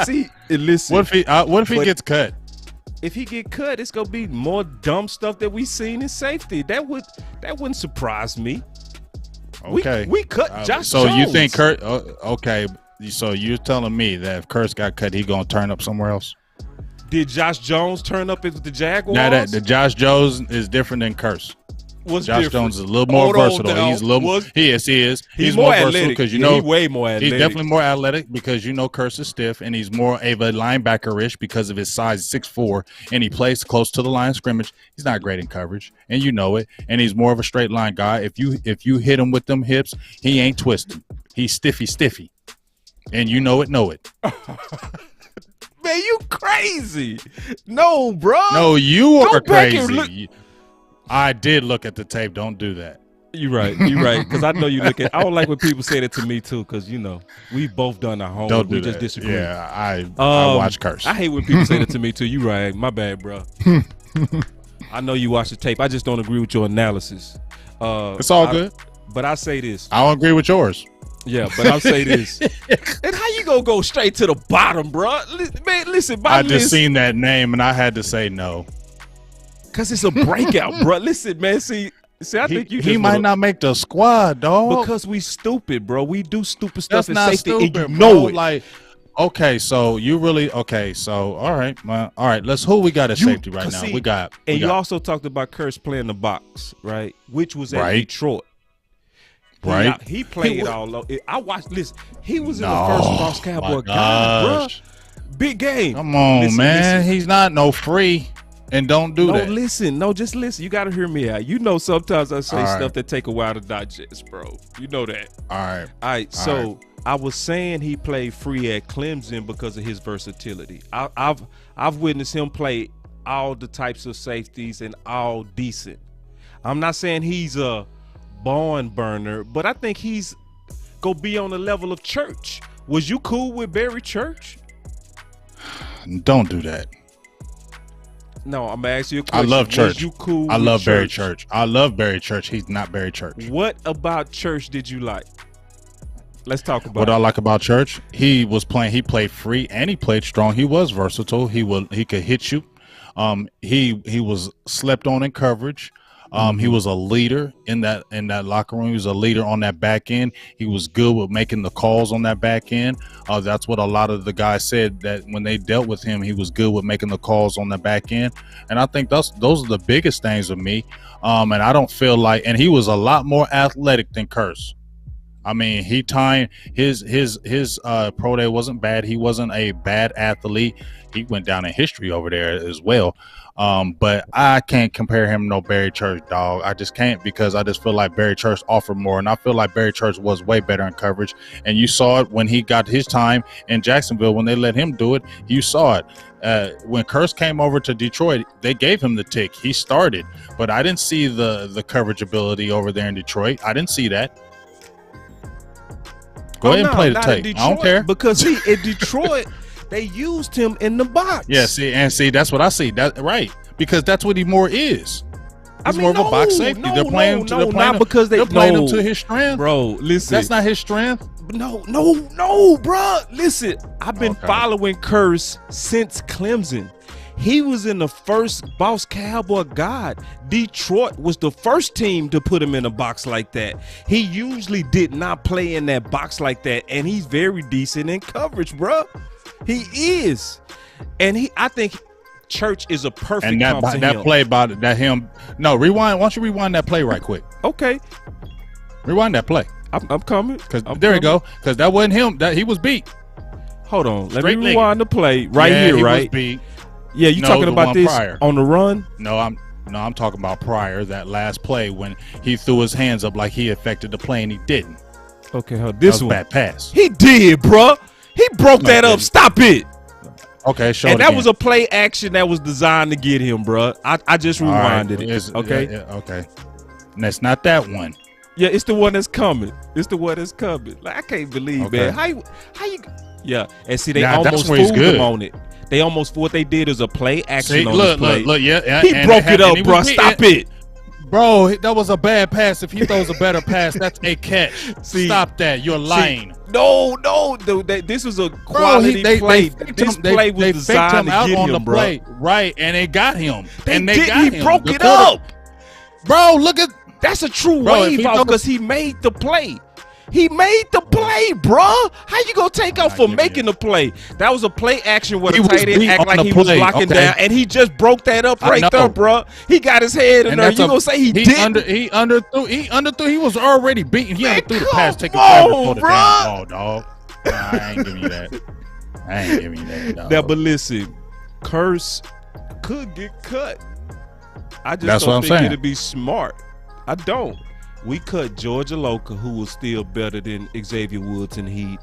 See, listen. What if he gets cut? If he get cut, it's gonna be more dumb stuff that we seen in safety. That wouldn't surprise me. Okay. We cut Josh so Jones. You think Curse? Okay. So you're telling me that if Curse got cut, he gonna turn up somewhere else? Did Josh Jones turn up with the Jaguars? Now that the Josh Jones is different than Curse. What's Josh different? Jones is a little more versatile. He's a little. He is. He's more versatile because he's way more athletic. He's definitely more athletic because Curse is stiff, and he's more of a linebacker-ish because of his size, 6'4", and he plays close to the line of scrimmage. He's not great in coverage, and you know it. And he's more of a straight line guy. If you hit him with them hips, he ain't twisting. He's stiffy, and you know it. man, you crazy. No, bro. No, you are back and crazy. I did look at the tape. Don't do that. You're right. You're right. Because I know you look at. I don't like when people say that to me too. Because we both done our homework. Don't do we that. just disagree. Yeah, I watch Curse. I hate when people say that to me too. You right. My bad, bro. I know you watch the tape. I just don't agree with your analysis. It's all good. But I say this. I don't agree with yours. Yeah, but I'll say this. And how you gonna go straight to the bottom, bro? Man, listen. I just seen that name and I had to say no. Cause it's a breakout, bro. Listen, man. See, I think he might not make the squad, dog. Because we stupid, bro. We do stupid stuff That's in not safety, stupid, and you know bro. it. Like, okay, so you really so all right, man. All right, who we got at safety right now? We got. You also talked about Curse playing the box, right? Which was at Detroit. Right. He played all over. I watched. Listen, he was in the first Boss Cowboy guy, bro. Big game. Come on, man. Listen. He's not no free. And don't do that. Just listen. You got to hear me out. Sometimes I say stuff that take a while to digest, bro. You know that. All right. So I was saying he played free at Clemson because of his versatility. I've witnessed him play all the types of safeties and all decent. I'm not saying he's a barn burner, but I think he's gonna be on the level of Church. Was you cool with Barry Church? Don't do that. No, I'm gonna ask you a question. I love Church. Was you cool? I love Barry Church? I love Barry Church. He's not Barry Church. What about Church did you like? Let's talk about what I like about Church. He played free and he played strong. He was versatile. He could hit you. He was slept on in coverage. He was a leader in that locker room. He was a leader on that back end. He was good with making the calls on that back end. That's what a lot of the guys said, that when they dealt with him, he was good with making the calls on the back end. And I think those are the biggest things of me. And I don't feel like, and he was a lot more athletic than Curse. I mean, he timed his pro day wasn't bad. He wasn't a bad athlete. He went down in history over there as well. But I can't compare him to no Barry Church, dog. I just can't, because I just feel like Barry Church offered more, and I feel like Barry Church was way better in coverage. And you saw it when he got his time in Jacksonville, when they let him do it. You saw it. When Curse came over to Detroit, they gave him the tick. He started, but I didn't see the coverage ability over there in Detroit. I didn't see that. Go ahead and play the tape. I don't care. Because in Detroit, they used him in the box. Yeah, see, that's what I see. That right, because that's what he more is. He's more of a box safety. They're playing him to his strength. Bro, listen. That's not his strength. No, bro. Listen, I've been following Curse since Clemson. He was in the first Boss Cowboy guide. Detroit was the first team to put him in a box like that. He usually did not play in that box like that, and he's very decent in coverage, bro. He is. And I think Church is a perfect and that play about that him. No, rewind. Why don't you rewind that play right quick? Okay. Rewind that play. I'm coming. There you go. Because that wasn't him. That he was beat. Hold on. Let me rewind the play here, right? Was beat. Yeah, you talking about this prior. On the run? No, I'm talking about prior, that last play when he threw his hands up like he affected the play and he didn't. Okay, this one bad pass. He did, bro. He broke that up. Stop it. Okay, show and it that again. was a play action that was designed to get him, bro. I just rewinded it. Okay. Yeah, okay. And that's not that one. Yeah, it's the one that's coming. Like, I can't believe, man. How you? Yeah, and see, they almost fooled him on it. What they did is a play action on this play. Look, yeah. He broke it up, bro. Stop it. Bro, that was a bad pass. If he throws a better pass, that's a catch. Stop that. You're lying. No. This was a quality play. This play was designed to get him, bro. Right, and it got him. He broke it up. Bro, look at. That's a true wave off because he made the play. He made the play, bro. How you gonna take out for making the play? That was a play action where the tight end act like he was locking down, and he just broke that up right there, bro. He got his head in there. You gonna say he didn't? He underthrew. He was already beaten. He underthrew the pass. Take a bro. Oh, dog. Nah, I ain't giving you that. Dog. Now, but listen, Curse could get cut. I just don't think it'd be smart. I don't. We cut Georgia Loca, who was still better than Xavier Woods and Heat.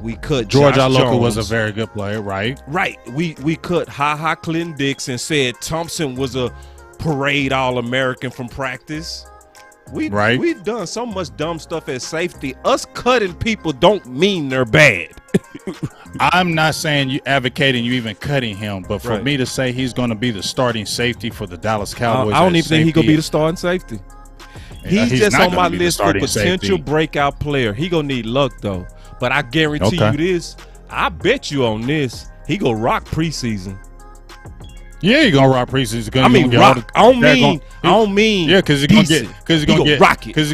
We cut George Josh Aloka Jones. was a very good player, right? Right. We cut Ha Clinton Dix and said Thompson was a parade All-American from practice. We've done so much dumb stuff at safety. Us cutting people don't mean they're bad. I'm not saying you advocating you even cutting him, but for me to say he's going to be the starting safety for the Dallas Cowboys, I don't even think he's going to be the starting safety. He's just on my list for potential breakout player. He going to need luck, though. But I guarantee you this. I bet you on this. He going to rock preseason. Yeah, he gonna rock preseason. I mean, rock. I don't mean. Yeah, because he's gonna get. Because he's gonna rock it. Because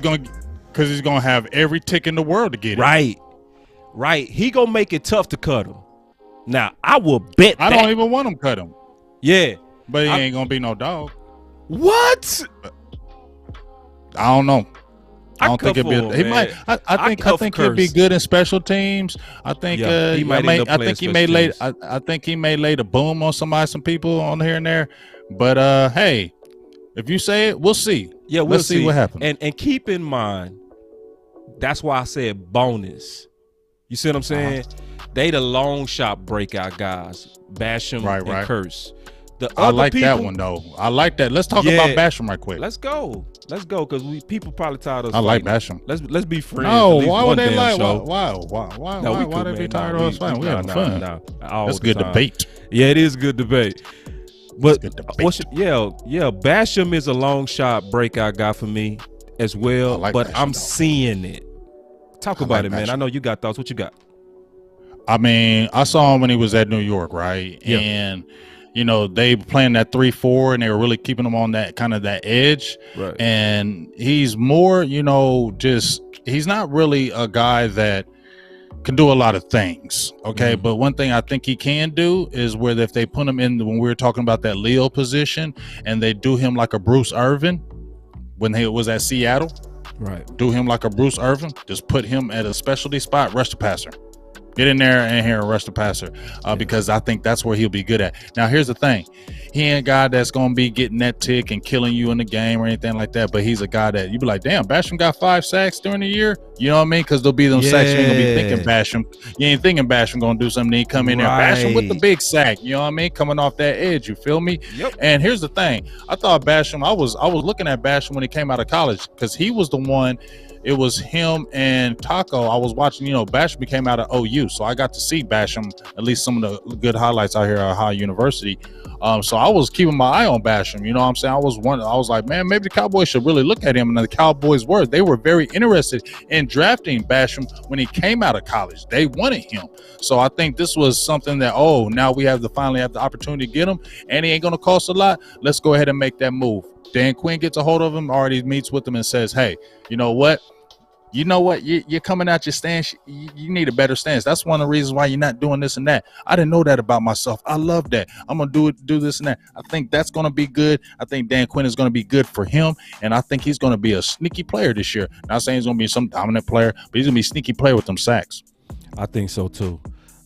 he's gonna have every tick in the world to get it. Right. He gonna make it tough to cut him. Now, I will bet. I don't even want him cut him. Yeah, but he ain't gonna be no dog. What? I don't know. I don't think it'd be. He might. I think he'd be good in special teams. I think. He might. I think he may lay. I think he may lay the boom on some people on here and there. But hey, if you say it, we'll see. Yeah, let's see what happens. And keep in mind, that's why I said bonus. You see what I'm saying? They the long shot breakout guys. Basham and Curse. I like that one though. I like that. Let's talk about Basham right quick. Let's go, because people probably tired of us. I like Basham. Let's be friends. No, why would they like? Why they be tired of us fighting? We having fun. That's good debate. Yeah, it is good debate. But Basham is a long shot breakout guy for me as well. But I'm seeing it. Talk about it, man. I know you got thoughts. What you got? I mean, I saw him when he was at New York, right? Yeah. And you know, they were playing that 3-4 and they were really keeping him on that kind of that edge. Right. And he's more, you know, he's not really a guy that can do a lot of things. Okay. But one thing I think he can do is where if they put him in, when we were talking about that Leo position and they do him like a Bruce Irvin when he was at Seattle. Right. Do him like a Bruce Irvin. Just put him at a specialty spot, rush the passer. Get in there and rush the passer because I think that's where he'll be good at. Now, here's the thing. He ain't a guy that's going to be getting that tick and killing you in the game or anything like that, but he's a guy that you be like, damn, Basham got 5 sacks during the year? You know what I mean? Because there'll be them sacks. You ain't going to be thinking Basham. You ain't thinking Basham going to do something. He come in there, Basham with the big sack. You know what I mean? Coming off that edge. You feel me? Yep. And here's the thing. I thought Basham, I was looking at Basham when he came out of college because he was the one. It was him and Taco. I was watching, you know, Basham came out of OU. So I got to see Basham, at least some of the good highlights out here at Ohio University. So I was keeping my eye on Basham. You know what I'm saying? I was like, man, maybe the Cowboys should really look at him. And the Cowboys they were very interested in drafting Basham when he came out of college. They wanted him. So I think this was something that, now we finally have the opportunity to get him. And he ain't going to cost a lot. Let's go ahead and make that move. Dan Quinn gets a hold of him, already meets with him and says, hey, you know what? You're coming out your stance. You need a better stance. That's one of the reasons why you're not doing this and that. I didn't know that about myself. I love that. I'm going to do this and that. I think that's going to be good. I think Dan Quinn is going to be good for him. And I think he's going to be a sneaky player this year. Not saying he's going to be some dominant player, but he's going to be a sneaky player with them sacks. I think so too.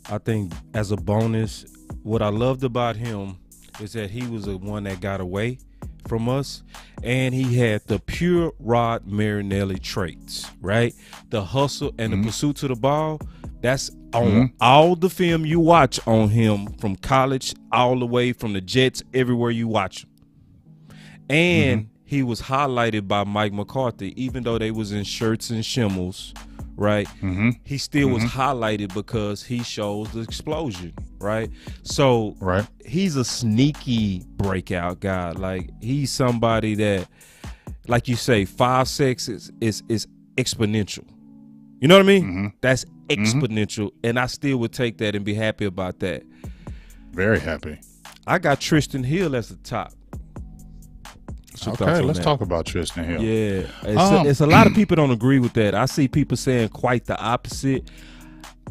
I think as a bonus, what I loved about him is that he was the one that got away from us, and he had the pure Rod Marinelli traits, right? The hustle and the pursuit to the ball. That's on all the film you watch on him, from college all the way from the Jets, everywhere you watch him. And he was highlighted by Mike McCarthy, even though they was in shirts and shimmels, right? He still was highlighted because he shows the explosion, right? So he's a sneaky breakout guy. Like, he's somebody that, like you say, 5 6 is exponential. You know what I mean? That's exponential, and I still would take that and be happy about that. Very happy. I got Tristan Hill as the top. Okay, let's talk about Tristan Hill. Yeah, it's a lot of people don't agree with that. I see people saying quite the opposite.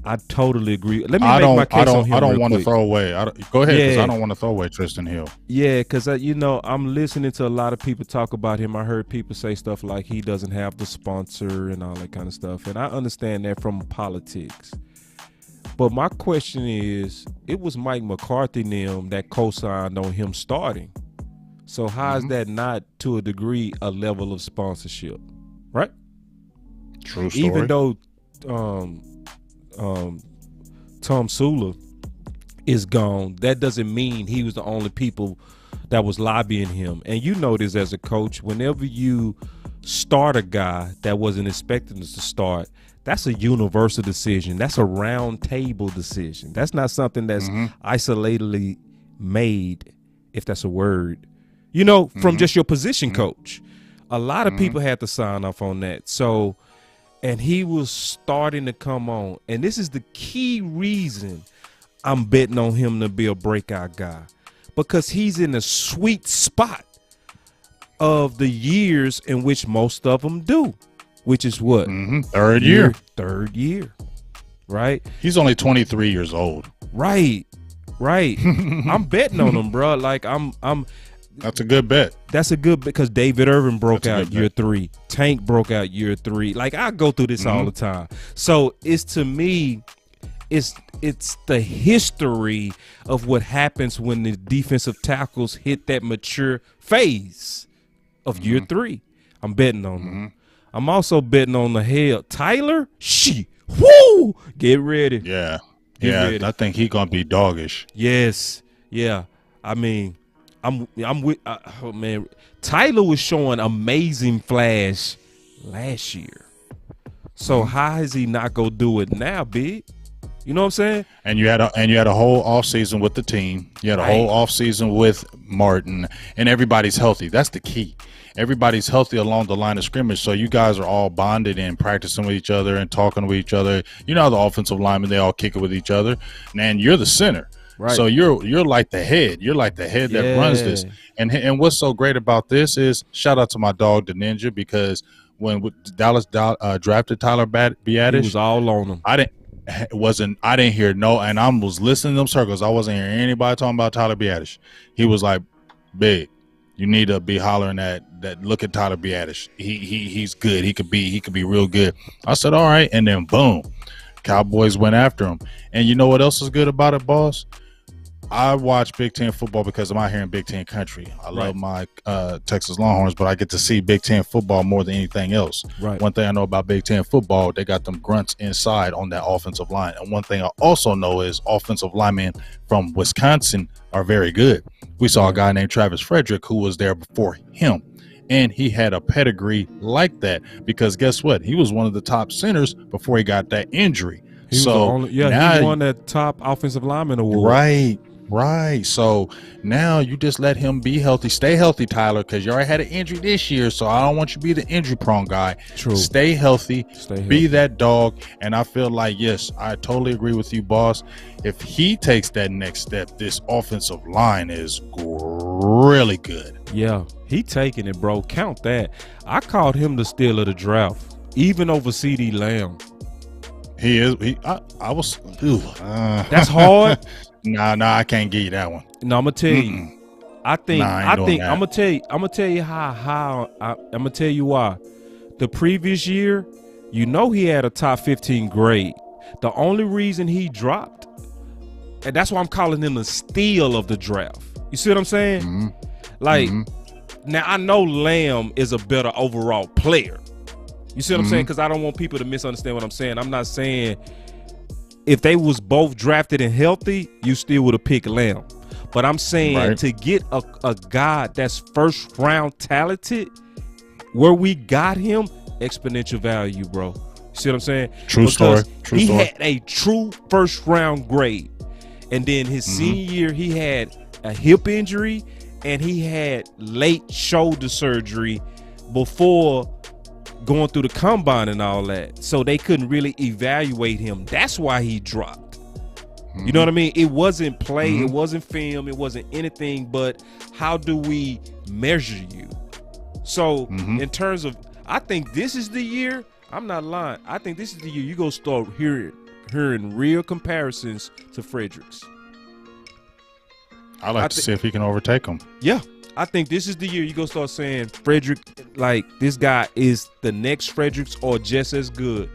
I totally agree. Let me make my case on him. I don't want to throw away. Go ahead, because I don't want to throw away Tristan Hill. Yeah, because I'm listening to a lot of people talk about him. I heard people say stuff like he doesn't have the sponsor and all that kind of stuff, and I understand that from politics. But my question is, it was Mike McCarthy and them that co-signed on him starting. So how is that not, to a degree, a level of sponsorship, right? True story. Even though Tom Sula is gone, that doesn't mean he was the only people that was lobbying him. And you know this as a coach, whenever you start a guy that wasn't expecting us to start, that's a universal decision. That's a round table decision. That's not something that's isolatedly made, if that's a word, you know, from just your position coach. A lot of people had to sign off on that. So, and he was starting to come on. And this is the key reason I'm betting on him to be a breakout guy, because he's in a sweet spot of the years in which most of them do, which is what? Third year. Third year, right? He's only 23 years old. Right. I'm betting on him, bro. Like I'm. That's a good bet. That's a good, because David Irvin broke out year 3. Tank broke out year 3. Like, I go through this all the time. So it's, to me, it's the history of what happens when the defensive tackles hit that mature phase of year 3. I'm betting on them. I'm also betting on the hell. Tyler, whoo, get ready. Yeah. Get ready. I think he's gonna be doggish. Yes. Yeah. I mean, I'm with. Oh man, Tyler was showing amazing flash last year. So how is he not gonna do it now, big? You know what I'm saying? And you had a whole offseason with the team. You had a whole offseason with Martin, and everybody's healthy. That's the key. Everybody's healthy along the line of scrimmage, so you guys are all bonded and practicing with each other and talking with each other. You know, the offensive linemen, they all kick it with each other, and you're the center. Right. So you're like the head. You're like the head that runs this. And what's so great about this is, shout out to my dog, the Ninja, because when Dallas drafted Tyler Biadasz, he was all on him. I didn't hear no, and I was listening to them circles. I wasn't hearing anybody talking about Tyler Biadasz. He was like, big, you need to be hollering that look at Tyler Biadasz. He's good. He could be real good. I said, all right, and then boom, Cowboys went after him. And you know what else is good about it, boss? I watch Big Ten football because I'm out here in Big Ten country. I love my Texas Longhorns, but I get to see Big Ten football more than anything else. Right. One thing I know about Big Ten football, they got them grunts inside on that offensive line. And one thing I also know is offensive linemen from Wisconsin are very good. We saw a guy named Travis Frederick who was there before him, and he had a pedigree like that because guess what? He was one of the top centers before he got that injury. He won that top offensive lineman award. Right. So now you just let him be healthy. Stay healthy, Tyler, because you already had an injury this year. So I don't want you to be the injury-prone guy. True. Stay healthy. Be that dog. And I feel like, yes, I totally agree with you, boss. If he takes that next step, this offensive line is really good. Yeah, he taking it, bro. Count that. I called him the steal of the draft, even over CeeDee Lamb. He is. I was. That's hard. Nah, I can't give you that one. No, I'm gonna tell you. I'm gonna tell you how I'm gonna tell you why. The previous year, you know, he had a top 15 grade. The only reason he dropped, and that's why I'm calling him the steal of the draft. You see what I'm saying? Now I know Lamb is a better overall player. You see what I'm saying? Because I don't want people to misunderstand what I'm saying. I'm not saying if they was both drafted and healthy, you still would have picked Lamb. But I'm saying to get a guy that's first round talented, where we got him, exponential value, bro. You see what I'm saying? True story. He had a true first round grade. And then his senior year, he had a hip injury and he had late shoulder surgery before going through the combine and all that, so they couldn't really evaluate him. That's why he dropped. You know what I mean? It wasn't play, it wasn't film, it wasn't anything but how do we measure you? So in terms of, I think this is the year, I'm not lying, I think this is the year you go start hearing real comparisons to Fredericks. I'd like to see if he can overtake him. Yeah. I think this is the year you go start saying Frederick, like this guy is the next Fredericks or just as good.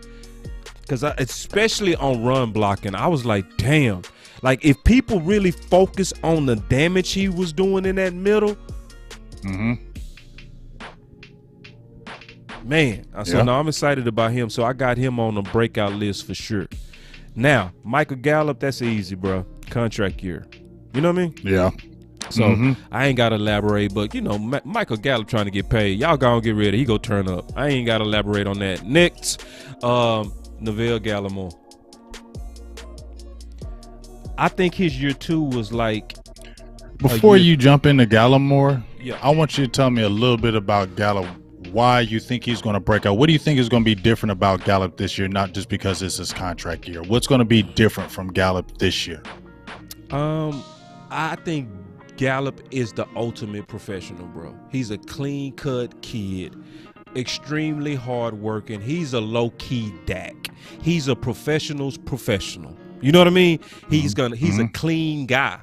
Because especially on run blocking, I was like, damn. Like if people really focus on the damage he was doing in that middle, man. So now I'm excited about him. So I got him on the breakout list for sure. Now, Michael Gallup, that's easy, bro. Contract year. You know what I mean? Yeah. So I ain't got to elaborate, but, Michael Gallup trying to get paid. Y'all gonna get ready. He go turn up. I ain't got to elaborate on that. Next, Neville Gallimore. I think his year 2 was like. Before you jump into Gallimore, yeah. I want you to tell me a little bit about Gallup. Why you think he's going to break out? What do you think is going to be different about Gallup this year? Not just because it's his contract year. What's going to be different from Gallup this year? I think Gallup is the ultimate professional, bro. He's a clean-cut kid, extremely hard-working. He's a low-key Dak. He's a professional's professional. You know what I mean? He's a clean guy.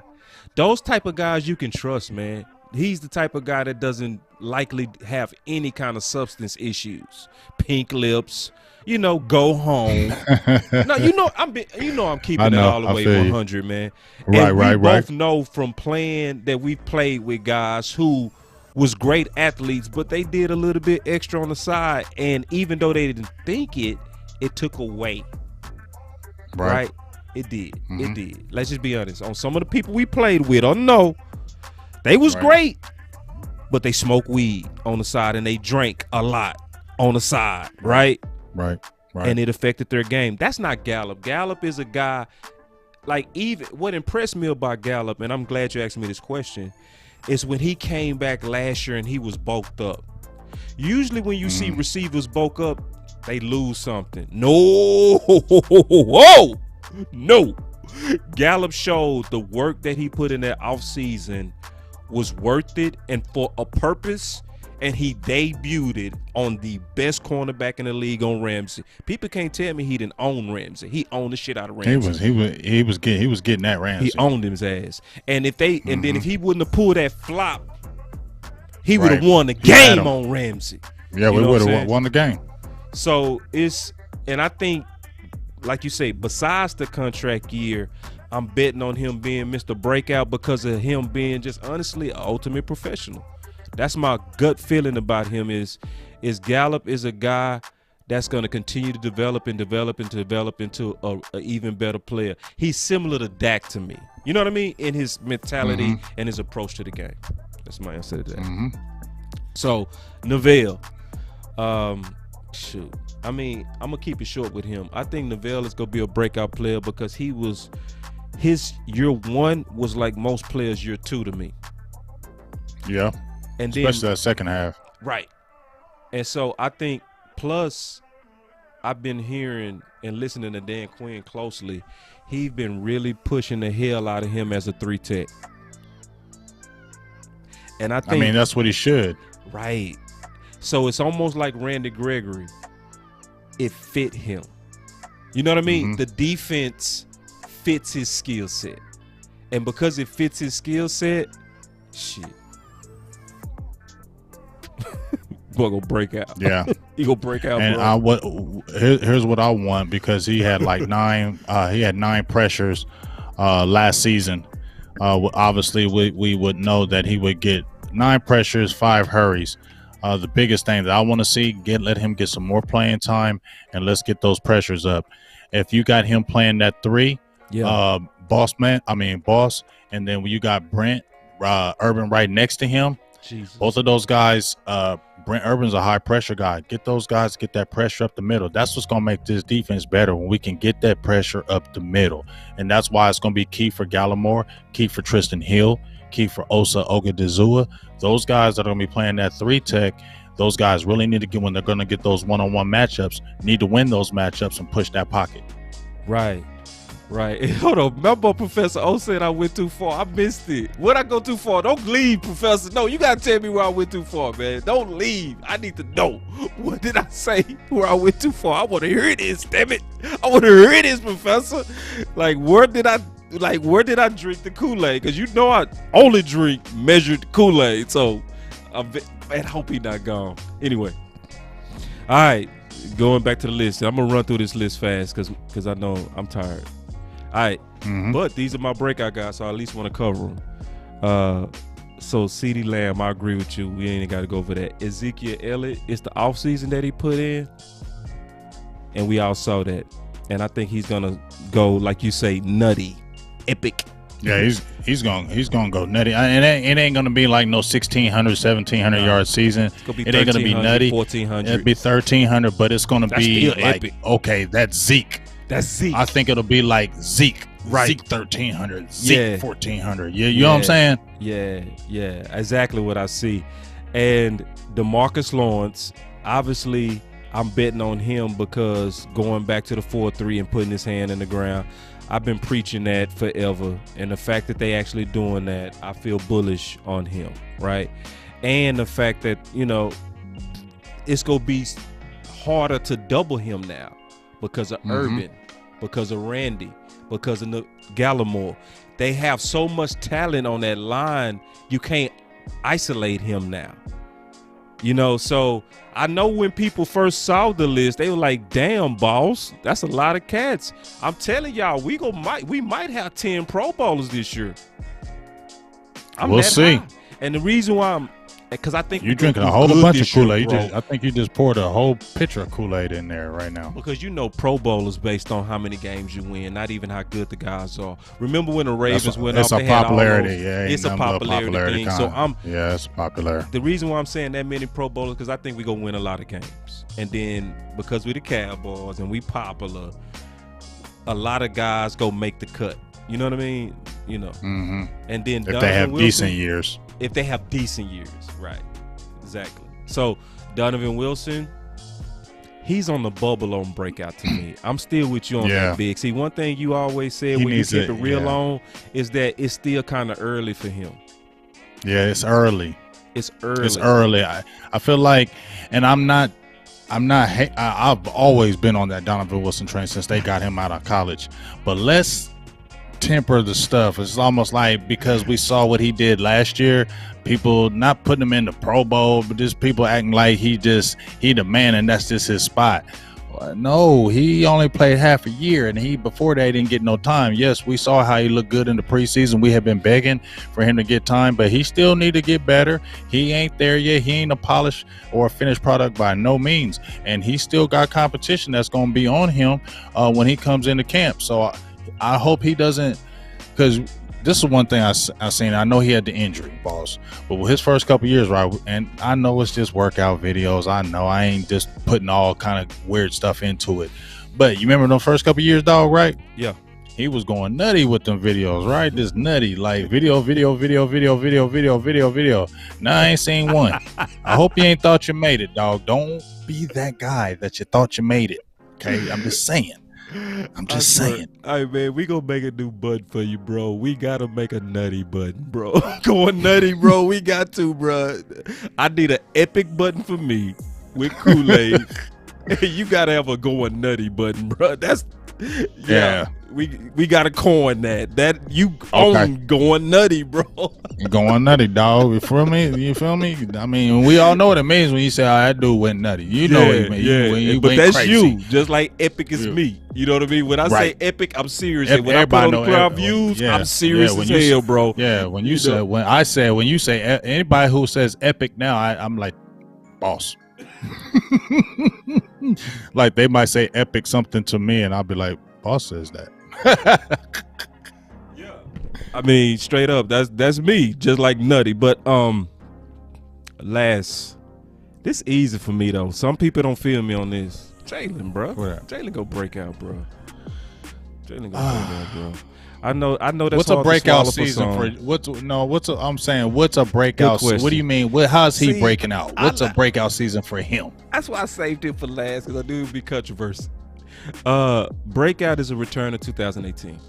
Those type of guys you can trust, man. He's the type of guy that doesn't likely have any kind of substance issues. Pink lips, go home. No, I'm keeping it all the way 100, man. Right, and right. We both know from playing that we played with guys who was great athletes, but they did a little bit extra on the side, and even though they didn't think it took away. Right? It did. It did. Let's just be honest. On some of the people we played with, they was great, but they smoked weed on the side and they drank a lot on the side, right? Right. And it affected their game. That's not Gallup. Gallup is a guy, even what impressed me about Gallup, and I'm glad you asked me this question, is when he came back last year and he was bulked up. Usually when you see receivers bulk up, they lose something. No. Gallup showed the work that he put in that offseason was worth it and for a purpose, and he debuted it on the best cornerback in the league on Ramsey. People can't tell me he didn't own Ramsey. He owned the shit out of Ramsey. He was getting that Ramsey. He owned his ass. And if then if he wouldn't have pulled that flop, he would have won the game on Ramsey. Yeah, we would have won the game. So and I think, like you say, besides the contract year, I'm betting on him being Mr. Breakout because of him being just honestly an ultimate professional. That's my gut feeling about him is Gallup is a guy that's going to continue to develop into a even better player. He's similar to Dak to me. You know what I mean? In his mentality and his approach to the game. That's my answer to that. So, Neville, shoot. I mean, I'm going to keep it short with him. I think Neville is going to be a breakout player because his year 1 was like most players' year 2 to me. Yeah. And especially that second half. Right. And so I think, plus, I've been hearing and listening to Dan Quinn closely. He's been really pushing the hell out of him as a 3-tech. And I think, that's what he should. Right. So it's almost like Randy Gregory. It fit him. You know what I mean? The defense fits his skill set. And because it fits his skill set, shit. Boy gonna break out. Yeah. He gonna break out. And here's what I want, because he had like 9 pressures last season. Obviously we would know that he would get 9 pressures, 5 hurries. The biggest thing that I want to see, let him get some more playing time, and let's get those pressures up. If you got him playing that 3, boss, and then when you got Brent Urban right next to him, Jesus. Both of those guys, Brent Urban's a high pressure guy. Get those guys, get that pressure up the middle. That's what's going to make this defense better, when we can get that pressure up the middle. And that's why it's going to be key for Gallimore, key for Tristan Hill, key for Osa Ogadizua. Those guys that are going to be playing that 3-tech, those guys really need to get, when they're going to get those one-on-one matchups, need to win those matchups and push that pocket. Right. Hold on. Remember Professor O said I went too far. I missed it. Where'd I go too far? Don't leave, Professor. No, you got to tell me where I went too far, man. Don't leave. I need to know. What did I say where I went too far? I want to hear this, damn it. I want to hear this, Professor. Where did I drink the Kool-Aid? Because you know I only drink measured Kool-Aid. So I hope he's not gone. Anyway. All right. Going back to the list. I'm going to run through this list fast because I know I'm tired. All right. But these are my breakout guys, so I at least want to cover them. So CeeDee Lamb, I agree with you. We ain't got to go over that. Ezekiel Elliott, it's the offseason that he put in, and we all saw that. and I think he's gonna go, like you say, nutty, epic. Yeah, he's gonna go nutty, and it ain't gonna be like no 1,600, 1,700 yard season. It ain't gonna be nutty. 1,400. It'll be 1,300, but it's gonna be like epic. Okay, that's Zeke. That's Zeke. I think it'll be like Zeke. Right. Zeke 1,300, Zeke 1,400. Yeah, you know what I'm saying? Yeah, exactly what I see. And DeMarcus Lawrence, obviously, I'm betting on him because going back to the 4-3 and putting his hand in the ground, I've been preaching that forever. And the fact that they actually doing that, I feel bullish on him, right? And the fact that, it's going to be harder to double him now because of Urban, because of Randy, because of the Gallimore. They have so much talent on that line, you can't isolate him now. So I know when people first saw the list, they were like, damn, boss, that's a lot of cats. I'm telling y'all, we might have 10 Pro Bowlers this year. We'll see. High. And the reason why because I think you're drinking a whole bunch of Kool-Aid. I think you just poured a whole pitcher of Kool-Aid in there right now. Because Pro Bowlers based on how many games you win, not even how good the guys are. Remember when the Ravens went off? It's a popularity. It's a popularity thing. So it's popular. The reason why I'm saying that many Pro Bowlers because I think we're gonna win a lot of games, and then because we're the Cowboys and we popular, a lot of guys go make the cut. You know what I mean? And then if they have decent years. If they have decent years, right? Exactly. So Donovan Wilson, he's on the bubble on breakout to me. I'm still with you on that, Big. See, one thing you always said when you get the reel on is that it's still kind of early for him. Yeah, it's early. It's early. It's early. I feel like, and I've always been on that Donovan Wilson train since they got him out of college. But let's temper the stuff. It's almost like because we saw what he did last year, people not putting him in the Pro Bowl, but just people acting like he the man and that's just his spot. No, he only played half a year, and before that he didn't get no time. Yes, we saw how he looked good in the preseason. We have been begging for him to get time, but he still need to get better. He ain't there yet. He ain't a polished or a finished product by no means, and he still got competition that's going to be on him when he comes into camp. So I hope he doesn't, because this is one thing I seen. I know he had the injury, boss, but with his first couple years, right, and I know it's just workout videos. I know I ain't just putting all kind of weird stuff into it. But you remember those first couple years, dog, right? Yeah. He was going nutty with them videos, right? Just nutty, like video. Now I ain't seen one. I hope you ain't thought you made it, dog. Don't be that guy that you thought you made it. Okay, I'm just saying. Saying. Hey, man, we gonna make a new button for you, bro. We gotta make a nutty button, bro. Going nutty, bro. We got to, bro. I need an epic button for me with Kool-Aid. You gotta have a going nutty button, bro. That's we gotta coin that you own going nutty, bro. Going nutty, dog. You feel me? I mean, we all know what it means when you say, that dude went nutty. You know what it means. But that's crazy. you, just like epic is me. You know what I mean? When I say epic, I'm serious. When I put on the crowd views, I'm serious as hell, bro. Yeah, when you say anybody who says epic now, I'm like, boss. Like they might say epic something to me, and I'll be like, boss says that. Yeah, I mean, straight up, that's me, just like nutty. But this easy for me though. Some people don't feel me on this. Jalen, bro. Jalen go break out, bro. Jalen go break out, bro. I know. That's what's a breakout season for? What's a breakout? What do you mean? How's he breaking out? What's a breakout season for him? That's why I saved it for last, because I knew it would be controversial. Breakout is a return of 2018.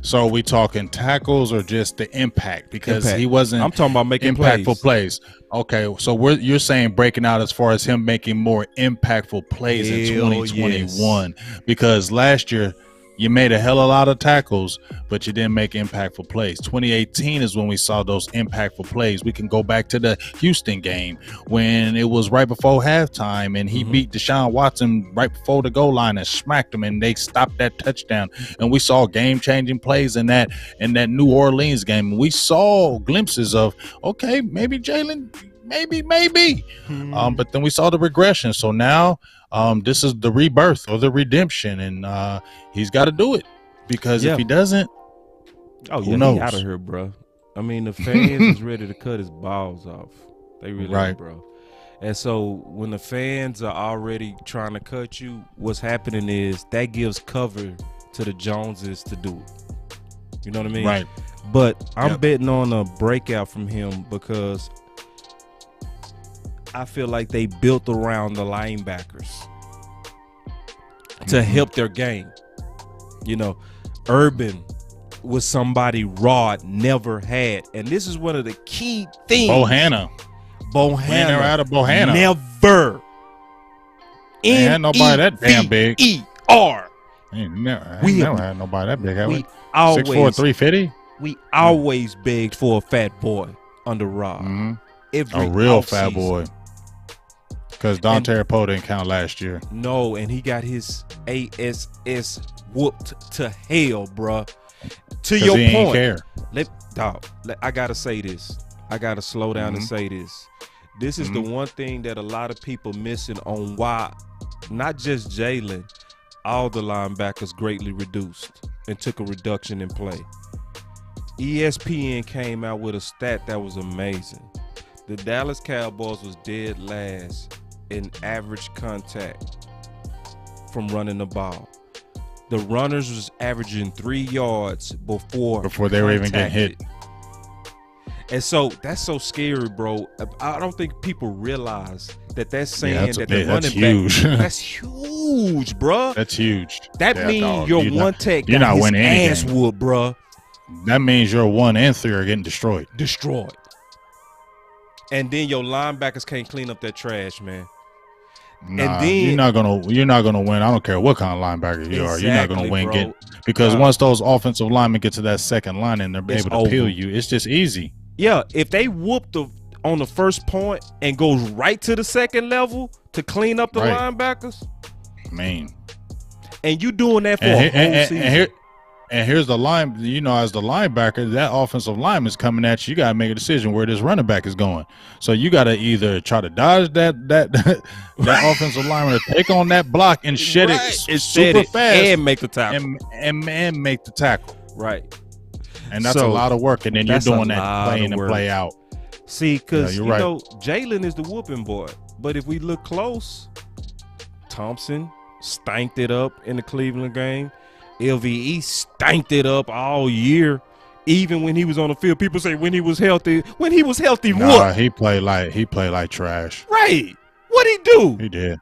So we talking tackles or just the impact? Because he wasn't. I'm talking about making impactful plays. Okay, so you're saying breaking out as far as him making more impactful plays in 2021. Yes. Because last year you made a hell of a lot of tackles, but you didn't make impactful plays. 2018 is when we saw those impactful plays. We can go back to the Houston game when it was right before halftime and he beat Deshaun Watson right before the goal line and smacked him, and they stopped that touchdown. And we saw game-changing plays in that New Orleans game. We saw glimpses of, okay, maybe Jalen maybe. But then we saw the regression. So now this is the rebirth or the redemption, and he's got to do it because if he doesn't, who knows? He out of here, bro. I mean, the fans is ready to cut his balls off. They really are, bro. And so when the fans are already trying to cut you, what's happening is that gives cover to the Joneses to do it. You know what I mean? Right. But I'm betting on a breakout from him because I feel like they built around the linebackers to help their game. You know, Urban was somebody Rod never had. And this is one of the key things. Bohanna out of Bohanna. Never. Ain't had nobody that damn big. E-R. Never had nobody that big, have we? 6'4", 350? We always begged for a fat boy under Rod. A real fat boy. Because Dante Poe didn't count last year. No, and he got his ASS whooped to hell, bruh. To your point. I got to say this. I got to slow down and say this. This is the one thing that a lot of people missing on why not just Jalen, all the linebackers greatly reduced and took a reduction in play. ESPN came out with a stat that was amazing. The Dallas Cowboys was dead last in average contact from running the ball. The runners was averaging 3 yards before they were even getting hit. And so that's so scary, bro. I don't think people realize that's saying that the running huge. back. That's huge, bro. That's huge. That means your one tech you're not winning ass whooped, bro. That means your 1 and 3 are getting destroyed. And then your linebackers can't clean up that trash, man. Nah, and then you're not gonna win. I don't care what kind of linebacker you are. You're not gonna win. Because once those offensive linemen get to that second line and they're able to peel you, it's just easy. Yeah, if they whoop on the first point and goes right to the second level to clean up the linebackers, man. And you doing that for a whole season. And here's the line, as the linebacker, that offensive lineman is coming at you. You got to make a decision where this running back is going. So you got to either try to dodge that offensive lineman or take on that block and shed it super fast and make the tackle. And make the tackle. Right. And that's a lot of work. And then you're doing that play in and play out. See, because, Jalen is the whooping boy. But if we look close, Thompson stanked it up in the Cleveland game. LVE stanked it up all year, even when he was on the field. People say when he was healthy. When he was healthy, what? He played like trash. Right. What'd he do? He did.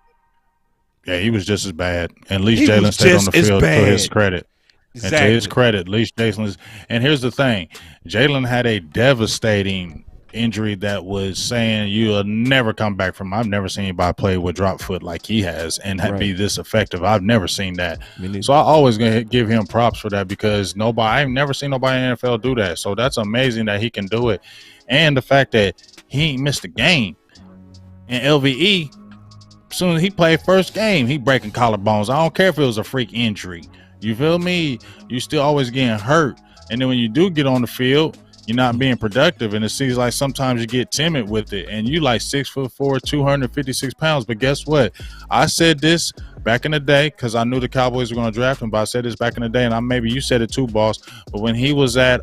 Yeah, he was just as bad. And at least Jalen stayed on the field to his credit. Exactly. And to his credit, at least Jalen is. And here's the thing. Jalen had a devastating injury that was saying you'll never come back from. I've never seen anybody play with drop foot like he has and be this effective. I've never seen that. So I always gonna give him props for that because I've never seen nobody in the NFL do that. So that's amazing that he can do it. And the fact that he ain't missed a game. And LVE, as soon as he played first game, he breaking collarbones. I don't care if it was a freak injury. You feel me? You still always getting hurt. And then when you do get on the field, you're not being productive, and it seems like sometimes you get timid with it. And you like 6'4", 256 pounds. But guess what? I said this back in the day because I knew the Cowboys were going to draft him. But I said this back in the day, and maybe you said it too, boss. But when he was at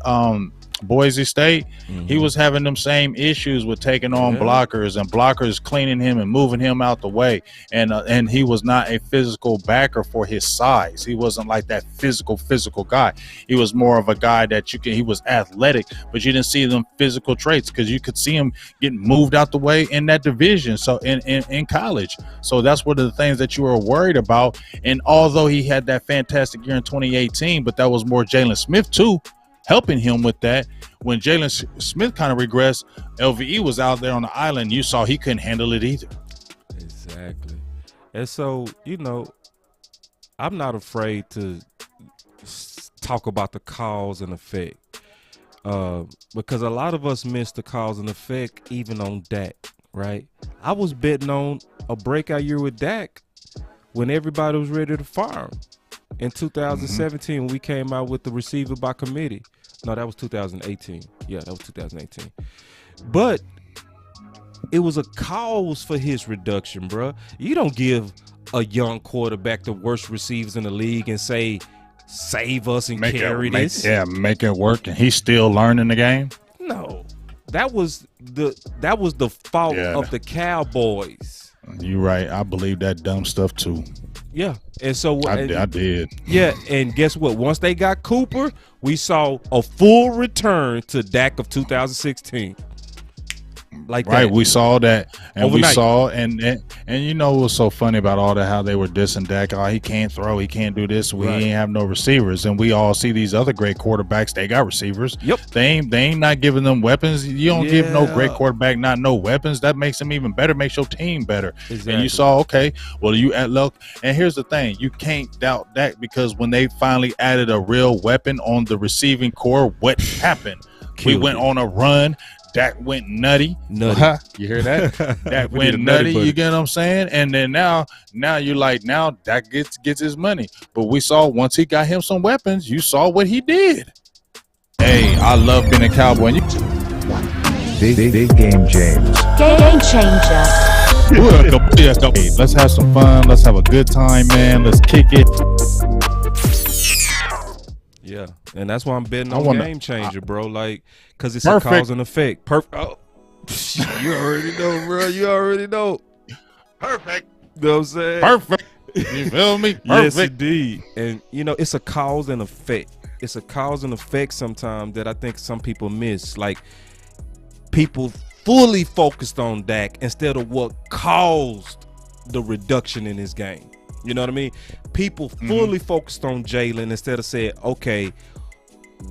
Boise State, he was having them same issues with taking on blockers and blockers cleaning him and moving him out the way. And he was not a physical backer for his size. He wasn't like that physical guy. He was more of a guy that he was athletic, but you didn't see them physical traits because you could see him getting moved out the way in that division. So in college. So that's one of the things that you were worried about. And although he had that fantastic year in 2018, but that was more Jalen Smith too, helping him with that. When Jalen Smith kind of regressed, LVE was out there on the island. You saw he couldn't handle it either. Exactly. And so, I'm not afraid to talk about the cause and effect because a lot of us miss the cause and effect even on Dak, right? I was betting on a breakout year with Dak when everybody was ready to fire him. In 2017, when we came out with the receiver by committee. No, that was 2018. Yeah, that was 2018. But it was a cause for his reduction, bro. You don't give a young quarterback the worst receivers in the league and say, save us and carry this. Make it work, and he's still learning the game. No, that was the fault of the Cowboys. You're right. I believe that dumb stuff too. Yeah, and so I did. Yeah, and guess what? Once they got Cooper, we saw a full return to Dak of 2016. Like right, that. we saw that, and Overnight. we saw, and you know what was so funny about all that? How they were dissing Dak. Oh, he can't throw, he can't do this. We ain't have no receivers, and we all see these other great quarterbacks. They got receivers. Yep, they ain't not giving them weapons. You don't give no great quarterback not no weapons. That makes them even better. Makes your team better. Exactly. And you saw, okay, well you at look. And here's the thing: you can't doubt that, because when they finally added a real weapon on the receiving core, what happened? We went on a run. Dak went nutty. You hear that? Dak went nutty. You get what I'm saying? And then now you're like, now Dak gets his money. But we saw once he got him some weapons, you saw what he did. Hey, I love being a Cowboy. Big game, James. Game changer. Hey, let's have some fun. Let's have a good time, man. Let's kick it. Yeah, and that's why I'm betting on Game Changer, bro. Like, because it's a cause and effect. Oh, you already know, bro. You already know. Perfect. You know what I'm saying? Perfect. You feel me? Perfect. Yes, indeed. And, you know, it's a cause and effect. It's a cause and effect sometimes that I think some people miss. Like, people fully focused on Dak instead of what caused the reduction in his game. You know what I mean? People fully focused on Jalen instead of saying, okay,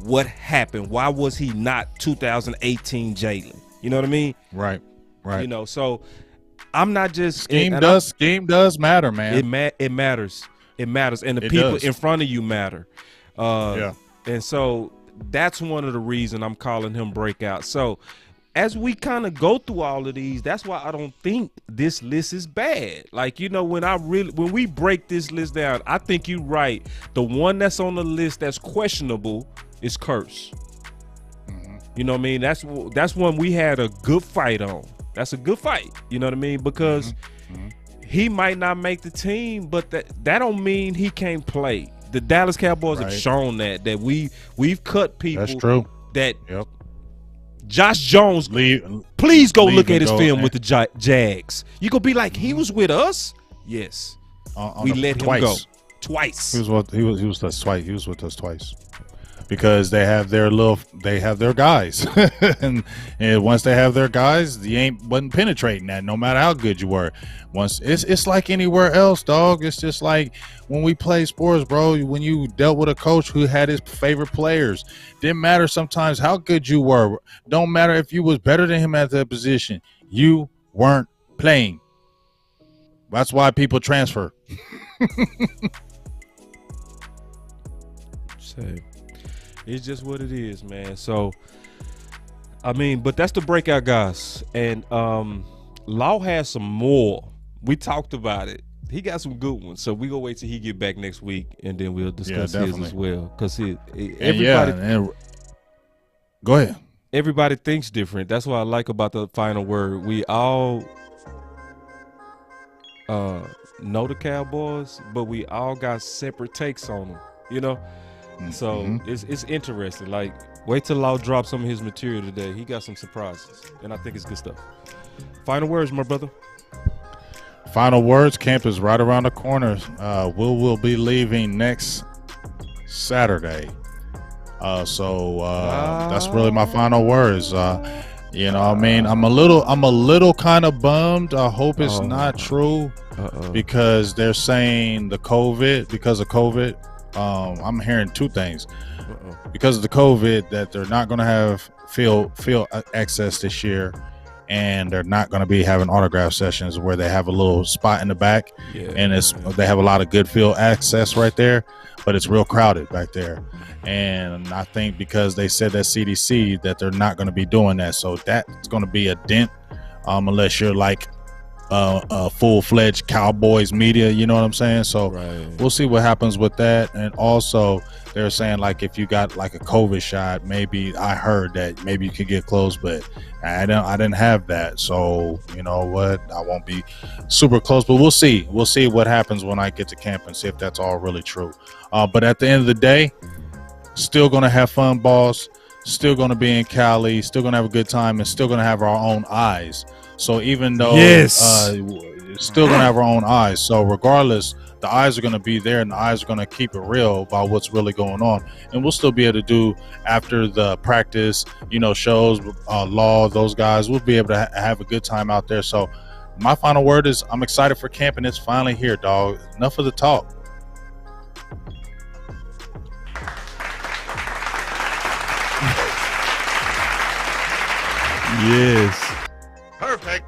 what happened? Why was he not 2018 Jalen? You know what I mean? Right. You know, so I'm not just scheme does matter, man. It matters. It matters, and the it people does. in front of you matter. And so that's one of the reasons I'm calling him breakout. So as we kind of go through all of these, that's why I don't think this list is bad. Like, you know, when we break this list down, I think you're right. The one that's on the list that's questionable is Curse. You know what I mean? That's one we had a good fight on. That's a good fight. You know what I mean? Because he might not make the team, but that don't mean he can't play. The Dallas Cowboys have shown that we've cut people. That's true. That Josh Jones, please go look at his film with the Jags. You gonna be like, he was with us? Yes. We let him go twice. He was with us twice. He was with us twice. Because they have their guys, and once they have their guys, you wasn't penetrating that. No matter how good you were, once it's like anywhere else, dog. It's just like when we play sports, bro. When you dealt with a coach who had his favorite players, didn't matter sometimes how good you were. Don't matter if you was better than him at that position. You weren't playing. That's why people transfer. Say. It's just what it is, man. So, I mean, but that's the breakout guys. And Law has some more. We talked about it. He got some good ones. So we gonna wait till he get back next week, and then we'll discuss his as well. Because everybody, go ahead. Everybody thinks different. That's what I like about the final word. We all know the Cowboys, but we all got separate takes on them. You know. So it's interesting. Like, wait till Law drops some of his material today. He got some surprises, and I think it's good stuff. Final words, my brother. Final words. Camp is right around the corner. We'll be leaving next Saturday. So that's really my final words. You know, I mean, I'm a little kind of bummed. I hope it's not true because they're saying because of COVID. I'm hearing two things. Because of the COVID, that they're not going to have field access this year, and they're not going to be having autograph sessions where they have a little spot in the back, and they have a lot of good field access right there, but it's real crowded back there. And I think because they said that CDC that they're not going to be doing that, so that's going to be a dent, unless you're like full-fledged Cowboys media, you know what I'm saying? So we'll see what happens with that. And also they're saying like if you got like a COVID shot, maybe I heard that maybe you could get close, but I didn't have that. So you know what, I won't be super close, but we'll see what happens when I get to camp and see if that's all really true. But at the end of the day, still gonna have fun, boss. Still gonna be in Cali, still gonna have a good time, and still gonna have our own eyes. So even though still gonna have our own eyes. So regardless, the eyes are gonna be there, and the eyes are gonna keep it real about what's really going on. And we'll still be able to do after the practice, you know, shows, Law, those guys. We'll be able to have a good time out there. So my final word is I'm excited for camp, and it's finally here, dog. Enough of the talk. Yes. Perfect.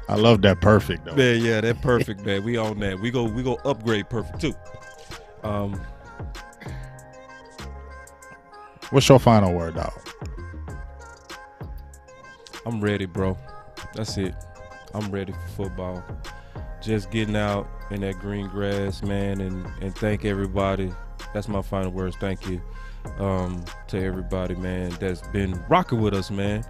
I love that perfect though. Man, yeah, that perfect, man. We on that. We go upgrade perfect too. What's your final word, dog? I'm ready, bro. That's it. I'm ready for football. Just getting out in that green grass, man, and thank everybody. That's my final words. Thank you to everybody, man, that's been rocking with us, man.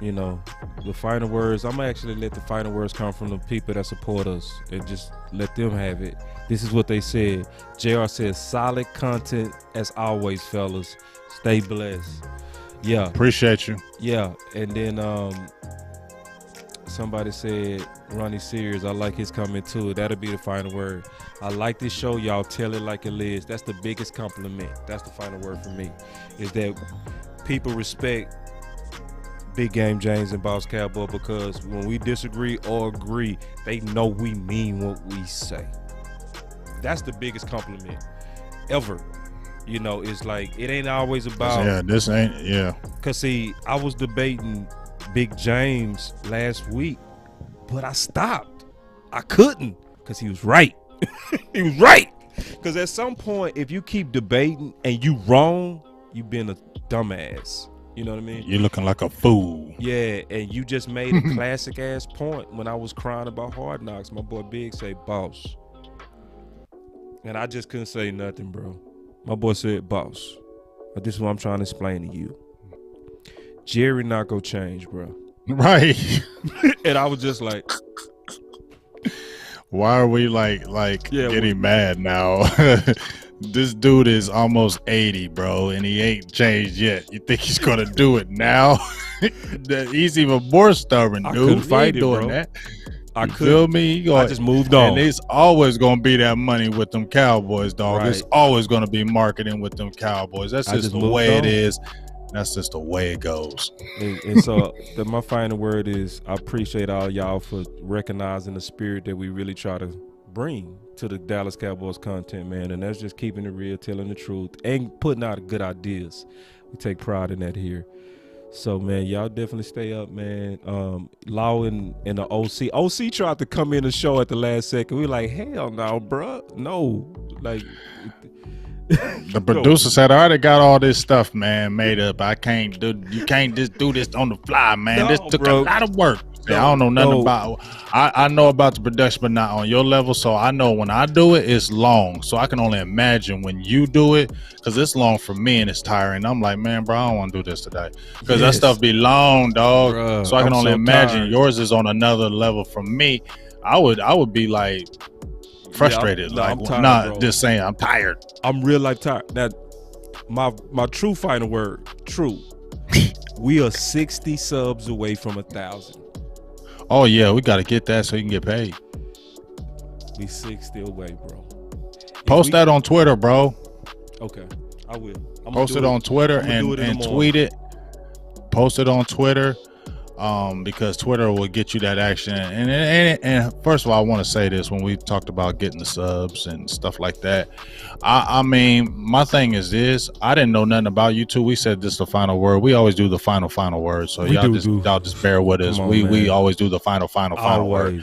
You know, the final words, I'm gonna actually let the final words come from the people that support us and just let them have it. This is what they said. JR says, solid content as always, fellas. Stay blessed. Yeah. Appreciate you. Yeah. And then somebody said, Ronnie Sears, I like his comment too. That'll be the final word. I like this show. Y'all tell it like it is. That's the biggest compliment. That's the final word for me, is that people respect Big Game James and Boss Cowboy, because when we disagree or agree, they know we mean what we say. That's the biggest compliment ever. You know, it's like, it ain't always about. Yeah, this ain't, yeah. Because, see, I was debating Big James last week, but I stopped. I couldn't, because he was right. He was right. Because at some point, if you keep debating and you wrong, you've been a dumbass. You know what I mean? You're looking like a fool. Yeah, and you just made a classic ass point when I was crying about Hard Knocks. My boy Big say, boss. And I just couldn't say nothing, bro. My boy said, boss. But this is what I'm trying to explain to you. Jerry not gonna change, bro. Right. And I was just like, why are we getting mad now? This dude is almost 80, bro, and he ain't changed yet. You think he's gonna do it now? He's even more stubborn, dude. I couldn't fight he ain't it, doing bro. that. I feel me? I just moved on. And it's always gonna be that money with them Cowboys, dog. Right. It's always gonna be marketing with them Cowboys. That's just the way it is. That's just the way it goes. And so my final word is, I appreciate all y'all for recognizing the spirit that we really try to bring to the Dallas Cowboys content, man. And that's just keeping it real, telling the truth, and putting out good ideas. We take pride in that here. So, man, y'all definitely stay up, man. Law and the OC. OC tried to come in the show at the last second. We like, hell no, bro. No. Like, the producer said, I already got all this stuff, man, made up. You can't just do this on the fly, man. No, this took a lot of work. I don't know nothing about I know about the production, but not on your level. So I know when I do it, it's long. So I can only imagine when you do it, because it's long for me and it's tiring. I'm like, man, bro, I don't want to do this today, because that stuff be long, dog. Bruh, so I can only imagine tired. Yours is on another level from me. I would be like frustrated, I'm tired, not bro. Just saying I'm tired. I'm real life tired. Now, my true final word, true. We are 60 subs away from 1,000. Oh yeah, we got to get that so you can get paid. We 60 away, bro. Post that on Twitter, bro. Okay, I will. Post it on Twitter and tweet it. Post it on Twitter, because Twitter will get you that action. And first of all, I want to say this: when we talked about getting the subs and stuff like that, I mean, my thing is this: I didn't know nothing about you two. We said this is the final word. We always do the final word. So y'all just bear with us. We always do the final word.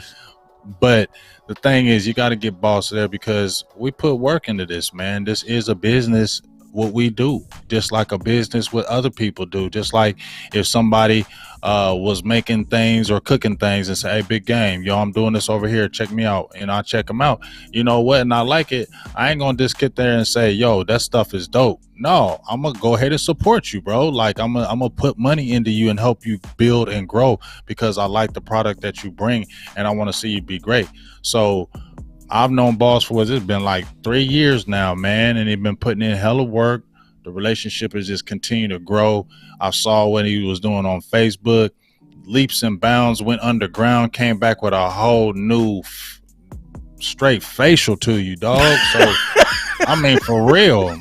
But the thing is, you got to get boss there, because we put work into this, man. This is a business. what we do, just like a business what other people do. Just like if somebody was making things or cooking things and say, hey, big game, yo, I'm doing this over here, check me out, and I check them out, you know what, and I like it, I ain't gonna just get there and say, yo, that stuff is dope. No, I'm gonna go ahead and support you, bro. Like I'm gonna put money into you and help you build and grow because I like the product that you bring and I want to see you be great. So I've known Boss for it's been like 3 years now, man, and he's been putting in hella work. The relationship has just continued to grow. I saw what he was doing on Facebook, leaps and bounds, went underground, came back with a whole new straight facial to you, dog. So I mean, for real,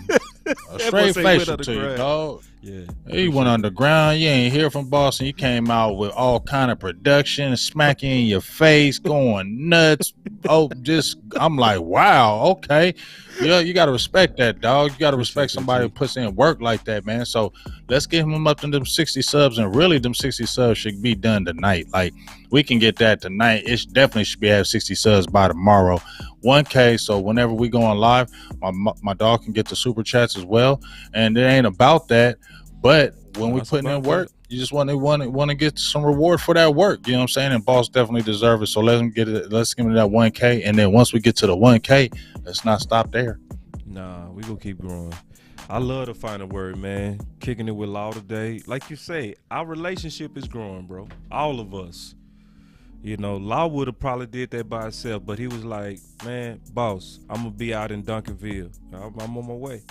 a straight facial to you, dog. Yeah, he went underground. You ain't hear from Boston. You came out with all kind of production, smacking in your face, going nuts. Oh, just I'm like, wow, okay. Yeah, you gotta respect that, dog. You gotta respect somebody who puts in work like that, man. So let's get him up to them 60 subs, and really them 60 subs should be done tonight. Like we can get that tonight. It definitely should be have 60 subs by tomorrow. 1K. So whenever we go on live, my dog can get the super chats as well. And it ain't about that, but when we putting in work, you just want to get some reward for that work. You know what I'm saying? And Boss definitely deserve it. So let him get it. Let's give him that 1K. And then once we get to the 1K, let's not stop there. Nah, we gonna keep growing. I love the final word, man. Kicking it with Law today. Like you say, our relationship is growing, bro. All of us. You know, Law would have probably did that by himself, but he was like, man, Boss, I'm gonna be out in Duncanville. I'm on my way.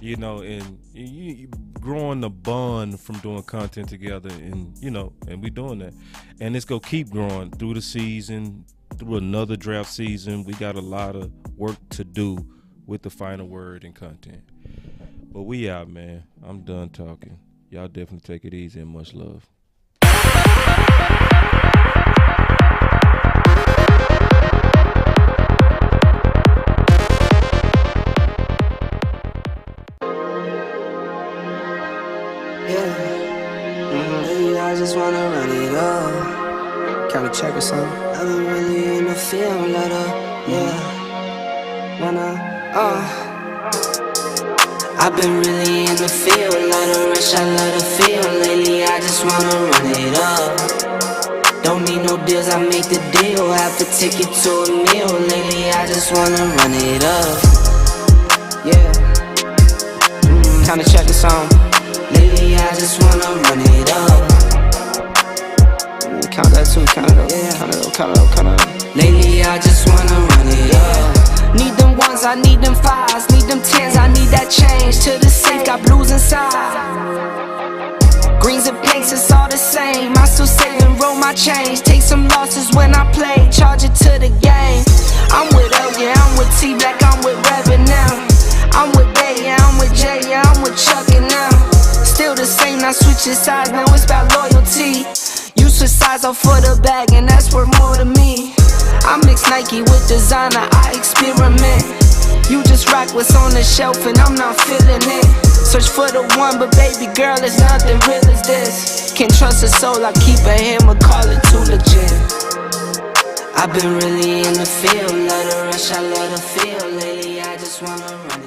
You know, and you growing the bond from doing content together, and you know, and we doing that, and it's gonna keep growing through the season, through another draft season. We got a lot of work to do with the final word and content, but we out, man. I'm done talking. Y'all definitely take it easy and much love. I just wanna run it up. Kinda check or something. I've been really in the field, let up. I've been really in the field, let her rush, I let her feel. Lately I just wanna run it up. Don't need no deals, I make the deal. Have to take it to a meal. Lately I just wanna run it up. Kinda check or something. Lately I just wanna run it up. Count that too, count it up. Lately I just wanna run it up. Need them ones, I need them fives. Need them tens, I need that change. To the safe, got blues inside. Greens and pinks, it's all the same. I still save and roll my change. Take some losses when I play, charge it to the game. I'm with L, yeah, I'm with T Black, I'm with Revan now. I'm with Bay, yeah, I'm with J, yeah, I'm with Chuck and now. Still the same, not switching sides, now it's about loyalty. You switch sides off for the bag, and that's worth more to me. I mix Nike with designer, I experiment. You just rock what's on the shelf, and I'm not feeling it. Search for the one, but baby girl, it's nothing real as this. Can't trust a soul, I keep a hammer, call it too legit. I've been really in the field, let her rush, I let her feel. Lately I just wanna run